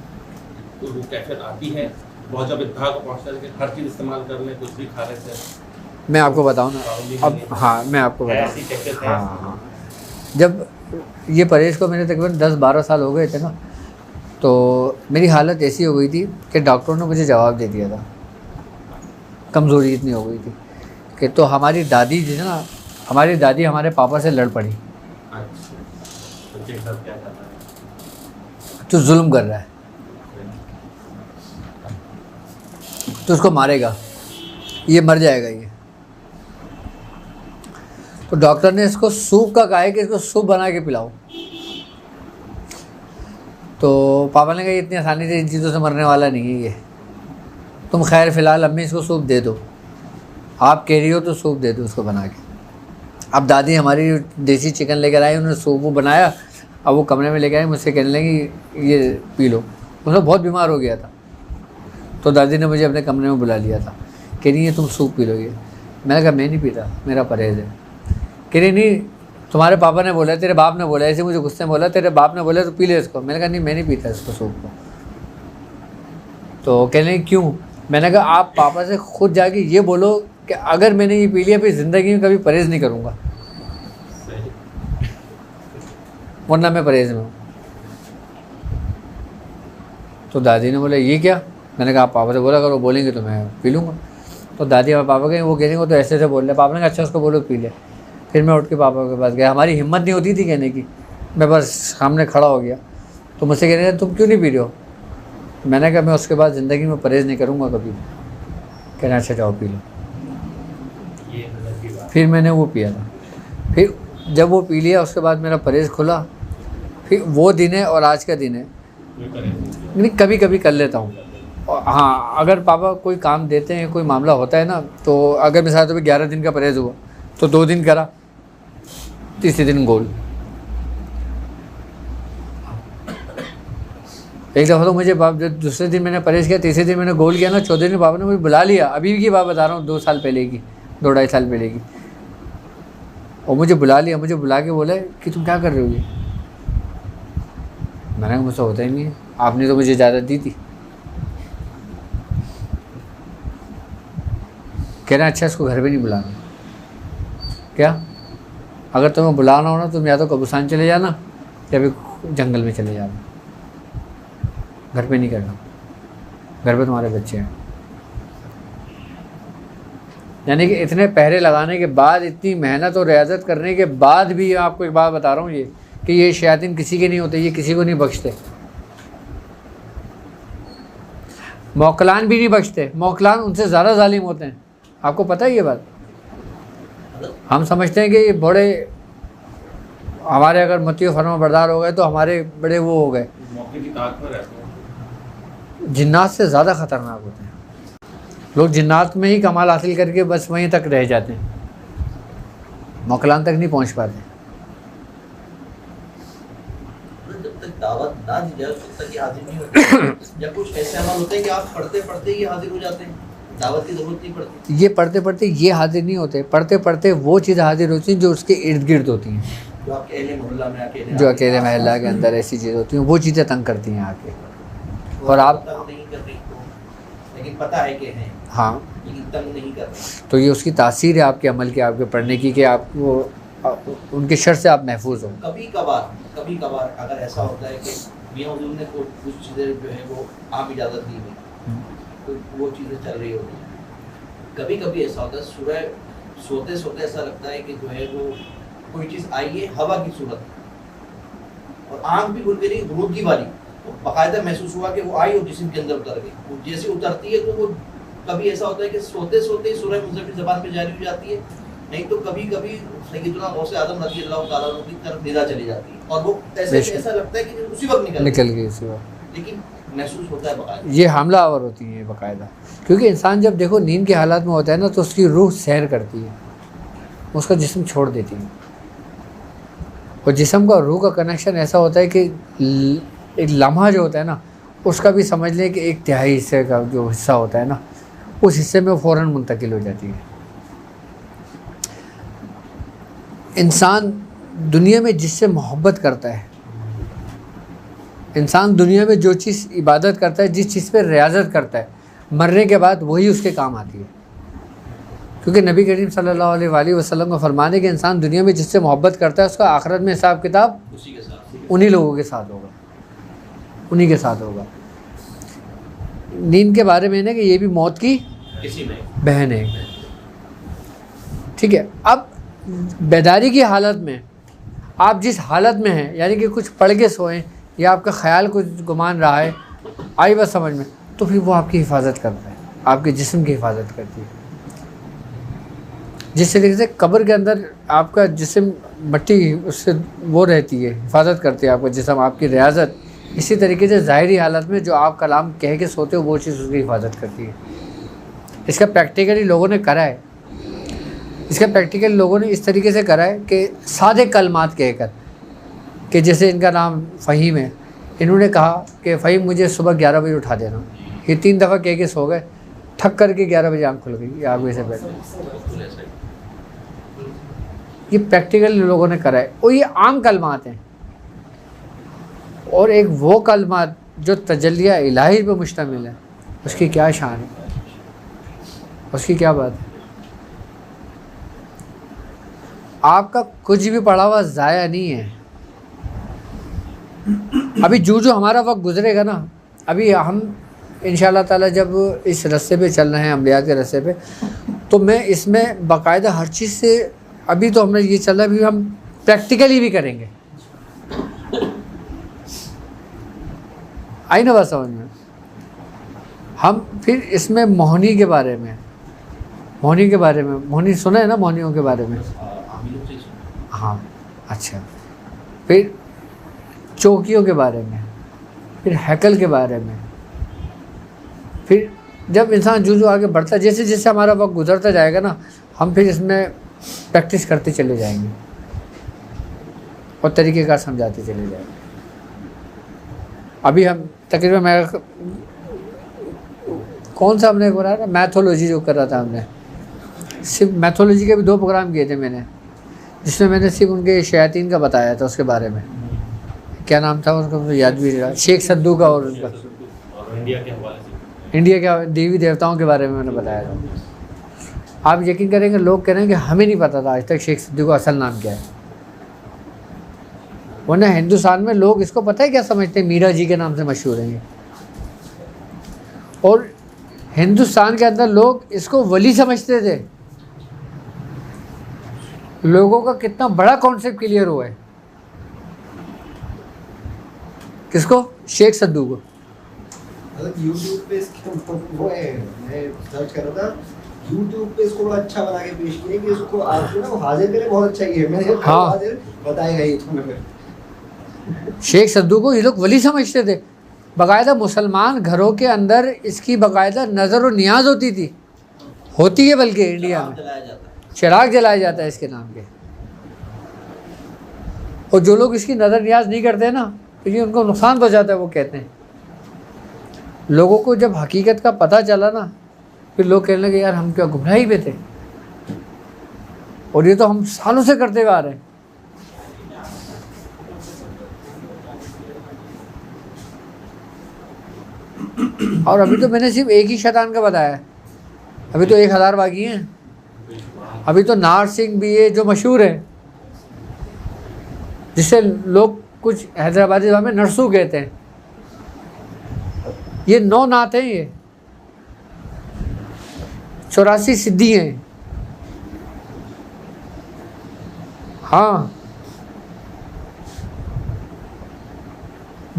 को कैफियत आती है बहुत, जब इंतहा को पहुँचता है कि हर चीज़ इस्तेमाल कर लें, कुछ भी खा रहे थे। मैं आपको बताऊं ना अब, हाँ मैं आपको बताऊं, हाँ जब ये परहेज़ को मेरे तकरीबन 10-12 साल हो गए थे ना, तो मेरी हालत ऐसी हो गई थी कि डॉक्टरों ने मुझे जवाब दे दिया था। कमज़ोरी इतनी हो गई थी कि तो हमारी दादी जी ना, हमारी दादी हमारे पापा से लड़ पड़ी। तो जुल्म कर रहा है तो उसको मारेगा, ये मर जाएगा ये। तो डॉक्टर ने इसको सूप का कहा है कि इसको सूप बना के पिलाओ। तो पापा ने कहा इतनी आसानी से इन चीज़ों से मरने वाला नहीं है ये, तुम खैर फ़िलहाल अम्मी इसको सूप दे दो, आप कह रही हो तो सूप दे दो उसको बना के। अब दादी हमारी देसी चिकन लेकर आई, उन्होंने सूप वो बनाया। अब वो कमरे में लेकर आए, मुझसे कहने लगी ये पी लो। उसमें बहुत बीमार हो गया था, तो दादी ने मुझे अपने कमरे में बुला लिया था। कह रही है तुम सूप पी लोगे। मैंने कहा मैं नहीं पीता, मेरा परहेज़ है। कह रही नहीं तुम्हारे पापा ने बोला, तेरे बाप ने बोला, ऐसे मुझे गुस्से में बोला, तेरे बाप ने बोला तो पी ले इसको। मैंने कहा नहीं मैं नहीं पीता इसको सूप को। तो कहने लगी क्यों? मैंने कहा आप पापा से खुद जाके ये बोलो कि अगर मैंने ये पी लिया फिर ज़िंदगी में कभी परहेज़ नहीं करूँगा, वरना मैं परहेज़ में हूँ। तो दादी ने बोला ये क्या? मैंने कहा आप पापा से बोला करो, बोलेंगे तो मैं पी लूँगा। तो दादी और पापा कहें वो कहेंगे वो तो ऐसे से बोल रहे। पापा ने कहा अच्छा उसको बोलो पी ले। फिर मैं उठ के पापा के पास गया, हमारी हिम्मत नहीं होती थी कहने की, मैं बस सामने खड़ा हो गया। तो मुझसे कहने तुम क्यों नहीं पी रहे हो? मैंने कहा मैं उसके बाद ज़िंदगी में परहेज़ नहीं करूँगा कभी। कहना अच्छा जाओ पी लो। फिर मैंने वो पिया था। फिर जब वो पी लिया उसके बाद मेरा परहेज़ खुला। फिर वो दिन है और आज का दिन है, नहीं कभी कभी कर लेता हूँ। और हाँ अगर पापा कोई काम देते हैं, कोई मामला होता है ना, तो अगर मेरे साथ 11 दिन का परहेज़ हुआ तो 2 दिन करा, तीसरे दिन गोल। एक दफ़ा तो मुझे बाप जब दूसरे दिन मैंने परहेज़ किया, तीसरे दिन मैंने गोल किया ना, चौथे दिन पापा ने मुझे बुला लिया। अभी की बात बता रहा हूँ, 2 साल पहले की, 2-2.5 साल पहले की। और मुझे बुला लिया, मुझे बुला के बोला कि तुम क्या कर रहे हो ये? मैंने कहा मुझसे होता ही नहीं है, आपने तो मुझे इजाज़त दी थी। कह रहे अच्छा इसको घर पे नहीं बुलाना। क्या? अगर तुम्हें बुलाना हो ना तुम या तो कब्रिस्तान चले जाना या फिर जंगल में चले जाना, घर पे नहीं करना, घर पे तुम्हारे बच्चे हैं। यानी कि इतने पहरे लगाने के बाद, इतनी मेहनत और रियाजत करने के बाद भी आपको एक बात बता रहा हूँ ये कि ये शयातीन किसी के नहीं होते, ये किसी को नहीं बख्शते। मौकलान भी नहीं बख्शते, मौकलान उनसे ज़्यादा जालिम होते हैं। आपको पता है ये बात? हम समझते हैं कि ये बड़े हमारे अगर मतियो फरमा बरदार हो गए तो हमारे बड़े वो हो गए, मौके की ताक में रहते हैं। जिन्नात से ज़्यादा ख़तरनाक होते हैं लोग। जिन्नात में ही कमाल हासिल करके बस वहीं तक रह जाते हैं, मौकलान तक नहीं पहुंच पाते। जब तक दावत ना दी जाए तब तक ये हाजिर नहीं होते। या कुछ ऐसे अमल होते हैं कि आप पढ़ते पढ़ते ही हाजिर हो जाते हैं, दावत की जरूरत नहीं पड़ती। ये पढ़ते पढ़ते ये हाजिर नहीं होते, पढ़ते पढ़ते वो चीज़ हाजिर होती हैं जो उसके इर्द गिर्द होती हैं, जो आपके अहले मोहल्ला में अकेले, जो अकेले महल्ला के अंदर ऐसी चीज़ होती हैं, वो चीज़ें तंग करती हैं आके। और आप नहीं कर रही तो, लेकिन पता है कि हैं, हाँ, लेकिन तंग नहीं कर रहे। तो ये उसकी तासीर है आपके अमल की, आपके पढ़ने की, कि आपको उनके शर से आप महफूज हो। कभी कभार अगर ऐसा होता है कि मियाँ हुजूर ने कुछ चीज़ें जो है वो आप इजाज़त दी हुई, तो वो चीज़ें चल रही होती हैं। कभी कभी ऐसा होता है सुबह सोते सोते ऐसा लगता है कि जो है वो कोई चीज़ आई है हवा की सूरत में, और आँख भी खुल गई ग्रोथ की वाली, तो बाकायदा महसूस हुआ कि वो आई और जिस्म के अंदर उतर गई। वो जैसे उतरती है तो वो कभी ऐसा होता है कि सोते सोते सूरह मुज़म्मिल ज़बान पे जारी हो जाती है, नहीं तो कभी कभी सैयदना गौसे आज़म रज़ी अल्लाह ताला अन्हु की तरफ निगाह चली जाती है और वो ऐसा लगता है कि उसी वक्त निकल गई उसी वक्त, लेकिन महसूस होता है बाकायदा। ये हमला आवर होती है बाकायदा। क्योंकि इंसान जब देखो नींद के हालात में होता है ना, तो उसकी रूह सैर करती है, उसका जिस्म छोड़ देती है, और जिस्म का रूह का कनेक्शन ऐसा होता है कि एक लम्हा जो होता है ना, उसका भी समझ लें कि एक तिहाई हिस्से का जो हिस्सा होता है ना, उस हिस्से में फ़ौरन मुंतकिल हो जाती है। इंसान दुनिया में जिससे मोहब्बत करता है, इंसान दुनिया में जो चीज़ इबादत करता है, जिस चीज़ पे रियाजत करता है, मरने के बाद वही उसके काम आती है। क्योंकि नबी करीम सल्लल्लाहु अलैहि वसल्लम का फरमान है कि इंसान दुनिया में जिससे मोहब्बत करता है, उसका आखिरत में हिसाब किताब उसी के साथ उन्हीं लोगों के साथ होगा, उन्हीं के साथ होगा। नींद के बारे में ना कि ये भी मौत की किसी में बहन है, ठीक है। अब बेदारी की हालत में आप जिस हालत में हैं, यानी कि कुछ पढ़ के सोएं या आपका ख्याल कुछ गुमान रहा है, आई बस समझ में, तो फिर वो आपकी हिफाजत करता है, आपके जिस्म की हिफाजत करती है। जिस तरीके से कब्र के अंदर आपका जिस्म मट्टी उससे वो रहती है, हिफाजत करती है आपका जिस्म, आपकी रियाजत, इसी तरीके से ज़ाहिरी हालत में जो आप कलाम कह के सोते हो वो चीज़ उसकी हिफाजत करती है। इसका प्रैक्टिकली लोगों ने करा है, इसका प्रैक्टिकल लोगों ने इस तरीके से करा है कि सादे कलमात कहकर, कि जैसे इनका नाम फ़हीम है, इन्होंने कहा कि फ़हीम मुझे सुबह 11 बजे उठा देना, ये 3 दफ़ा कह के सो गए, ठक करके 11 बजे आँख खुल गई, 8 बजे से बैठे। ये प्रैक्टिकल लोगों ने करा है, और ये आम कलमात हैं। और एक वो कलमात जो तजल्लिया इलाही पे मुश्तमिल है, उसकी क्या शान है, उसकी क्या बात है। आपका कुछ भी पढ़ा हुआ ज़ाया नहीं है। अभी जो हमारा वक्त गुजरेगा ना, अभी हम इंशाअल्लाह ताला जब इस रस्ते पे चल रहे हैं, अम्बिया के रस्ते पे, तो मैं इसमें बाकायदा हर चीज़ से, अभी तो हमने ये चल रहा है, अभी हम प्रैक्टिकली भी करेंगे। आई ना बात समझ में। हम फिर इसमें मोहनी के बारे में, मोहनी सुना है ना, मोहनियों के बारे में, हाँ अच्छा, फिर चौकियों के बारे में, फिर हैकल के बारे में, फिर जब इंसान जो आगे बढ़ता, जैसे जैसे हमारा वक्त गुजरता जाएगा ना, हम फिर इसमें प्रैक्टिस करते चले जाएंगे और तरीक़ेकार समझाते चले जाएंगे। अभी हम तकरीबन मैं कौन सा हमने करा था, मैथोलॉजी जो कर रहा था हमने, सिर्फ मैथोलॉजी के भी 2 प्रोग्राम किए थे मैंने, जिसमें मैंने सिर्फ उनके शयातीन का बताया था, उसके बारे में क्या नाम था उनका, मुझे याद भी नहीं रहा, शेख सद्दू का, और उनका इंडिया के देवी देवताओं के बारे में मैंने बताया था। आप यकीन करेंगे, लोग कह रहे हैं कि हमें नहीं पता था आज तक शेख सद्दू का असल नाम क्या है। वरना हिंदुस्तान में लोग इसको पता है क्या समझते हैं, मीरा जी के नाम से मशहूर हैं ये, और हिंदुस्तान के अंदर लोग इसको वली समझते थे। लोगों का कितना बड़ा कॉन्सेप्ट क्लियर हुआ है, किसको, शेख सद्दू को। यूट्यूब पे इसके वो है, मैं सर्च कर रहा था, यूट्यूब पे इसको बड़ा अच्छा बना के पेश किया कि इसको आपको ना वो हाजिर करे, बहुत अच्छा ही है। मैंने हाँ, हाजिर बताएगा ये तुम्हें। शेख सद्दू को ये लोग वली समझते थे। बाकायदा मुसलमान घरों के अंदर इसकी बाकायदा नज़र और नियाज होती है, बल्कि इंडिया में चिराग जलाया जाता है इसके नाम के। और जो लोग इसकी नज़र नियाज नहीं करते ना, तो ये उनको नुकसान पहुँचाता है। वो कहते हैं, लोगों को जब हकीकत का पता चला ना, फिर लोग कहने लगे यार हम क्या गुमराही पे थे, और ये तो हम सालों से करते हुए आ रहे हैं। और अभी तो मैंने सिर्फ एक ही शैतान का बताया है, अभी तो 1000 बाकी हैं। अभी तो नार सिंह भी है जो मशहूर है, जिससे लोग कुछ हैदराबादी में नरसू कहते हैं। ये 9 नात हैं, ये 84 सिद्धि हैं, हाँ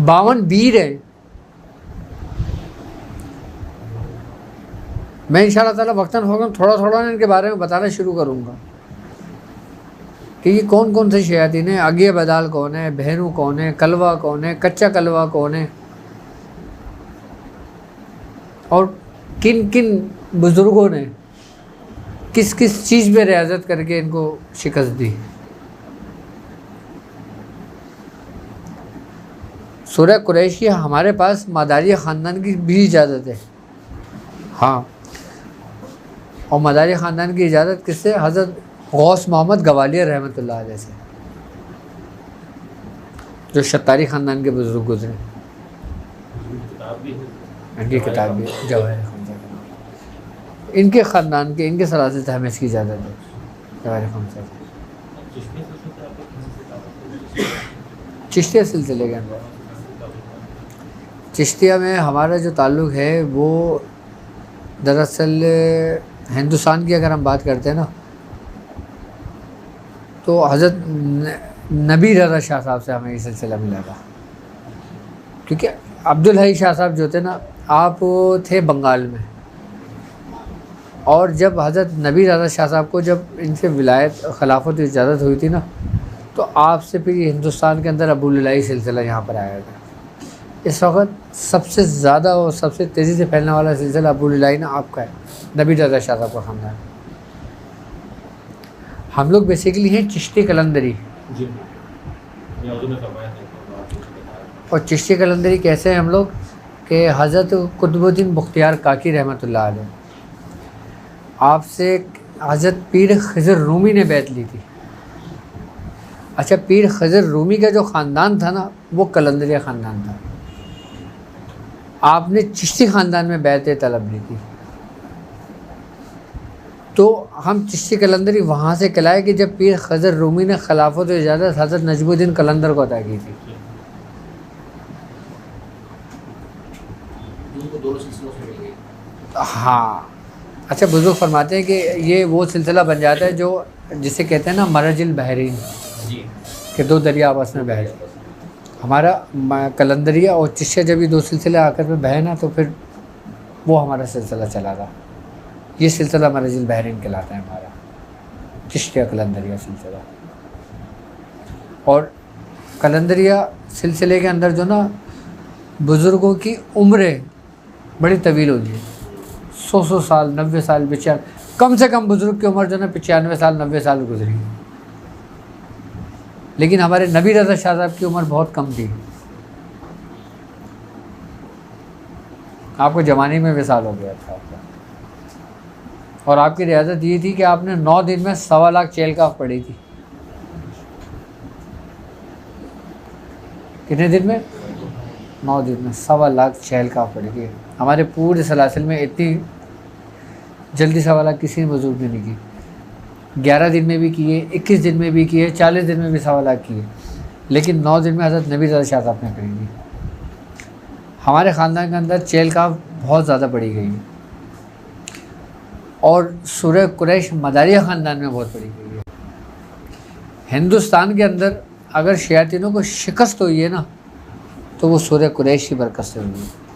52 वीर हैं। मैं इंशाअल्लाह ताला वक्तन होगा थोड़ा थोड़ा इनके बारे में बताना शुरू करूँगा कि ये कौन कौन से शयातीन हैं, अगिया बदाल कौन है, बहनू कौन है, कलवा कौन है, कच्चा कलवा कौन है, और किन किन बुज़ुर्गों ने किस किस चीज़ में रियाजत करके इनको शिकस्त दी। सूरह कुरैश की हमारे पास मदारी ख़ानदान की भी इजाज़त है, हाँ, और मदारी ख़ानदान की इजाज़त किससे? हज़रत गौस मोहम्मद गवालियर रहमतुल्लाह अलैह से, जो शतारी ख़ानदान के बुज़ुर्ग गुजरे। किताब भी है, इनकी किताब भी जवाहिर खमसा, इनके ख़ानदान के, इनके सलासिल से हमें इसकी इजाज़त है जवाहिर खमसा। चिश्तिया सिलसिले के अंदर, चिश्तिया में हमारा जो ताल्लुक़ है वो दरअसल हिंदुस्तान की अगर हम बात करते हैं ना, तो हज़रत नबी रज़ा शाह साहब से हमें ये सिलसिला मिला था, क्योंकि अब्दुल हई शाह साहब जो थे ना, आप थे बंगाल में, और जब हज़रत नबी रज़ा शाह साहब को जब इनसे विलायत खिलाफत इजाज़त हुई थी ना, तो आपसे फिर हिंदुस्तान के अंदर अबू ललाई सिलसिला यहाँ पर आया था। इस वक्त सबसे ज़्यादा और सबसे तेज़ी से फैलने वाला सिलसिला अबू ललाई ना आपका है, नबी रज़ा शाह साहब का ख़ानदान। हम लोग बेसिकली हैं चिश्ती कलंदरी, जी ये उर्दू में फरमाया था। और चिश्ती कलंदरी कैसे हैं हम लोग कि हज़रत कुतुबुद्दीन बख्तियार काकी रहमतुल्लाह अलैह, आपसे हज़रत पीर खिज़र रूमी ने बैत ली थी। अच्छा, पीर खिज़र रूमी का जो ख़ानदान था ना, वो कलंदरिया ख़ानदान था। आपने चिश्ती ख़ानदान में बैत तलब ली थी, तो हम चिश्ती कलंदरी वहाँ से कहलाए कि जब पीर खिज़र रूमी ने खिलाफत इजाज़त हज़रत नजमुद्दीन कलंदर को अता की थी। दोनों सिलसिलों से मिल गई। हाँ, अच्छा, बुज़ुर्ग फरमाते हैं कि ये वो सिलसिला बन जाता है जो जिसे कहते हैं ना मरजिल बहरीन, जी कि दो दरिया आपस में बह जाए। हमारा कलंदरिया और चिश्तिया जब ये दो सिलसिले आकर में बहे ना, तो फिर वो हमारा सिलसिला चला था। ये सिलसिला मरजिल बहरीन कहलाता है हमारा, चिश्तिया कलंदरिया सिलसिला। और कलंदरिया सिलसिले के अंदर जो ना बुज़ुर्गों की उम्रें बड़ी तवील होती है, 100 साल, 90 साल, 95, कम से कम बुज़ुर्ग की उम्र जो ना 95 साल, 90 साल गुजरी। लेकिन हमारे नबी रज़ा शाह साहब की उम्र बहुत कम थी, आपको जवानी में विसाल हो गया था आपका। और आपकी रियाजत ये थी कि आपने 9 दिन में 1.25 लाख चेलकाफ पढ़ी थी। कितने दिन में? 9 दिन में 1.25 लाख चेलकाफ पढ़ी थी। हमारे पूरे सलासिल में इतनी जल्दी 1.25 लाख किसी बुजुर्ग ने नहीं की। 11 दिन में भी किए, 21 दिन में भी किए, 40 दिन में भी 1.25 लाख किए, लेकिन 9 दिन में हज़रत नबी रज़ा शाह साहब ने पढ़ी थी। हमारे ख़ानदान के अंदर चेलकाफ बहुत ज़्यादा पढ़ी गई है, और सूरह कुरैश मदारिया ख़ानदान में बहुत पढ़ी गई है। हिंदुस्तान के अंदर अगर शयातीनों को शिकस्त हुई है ना, तो वो सूरह कुरैश की बरकत से हुई है।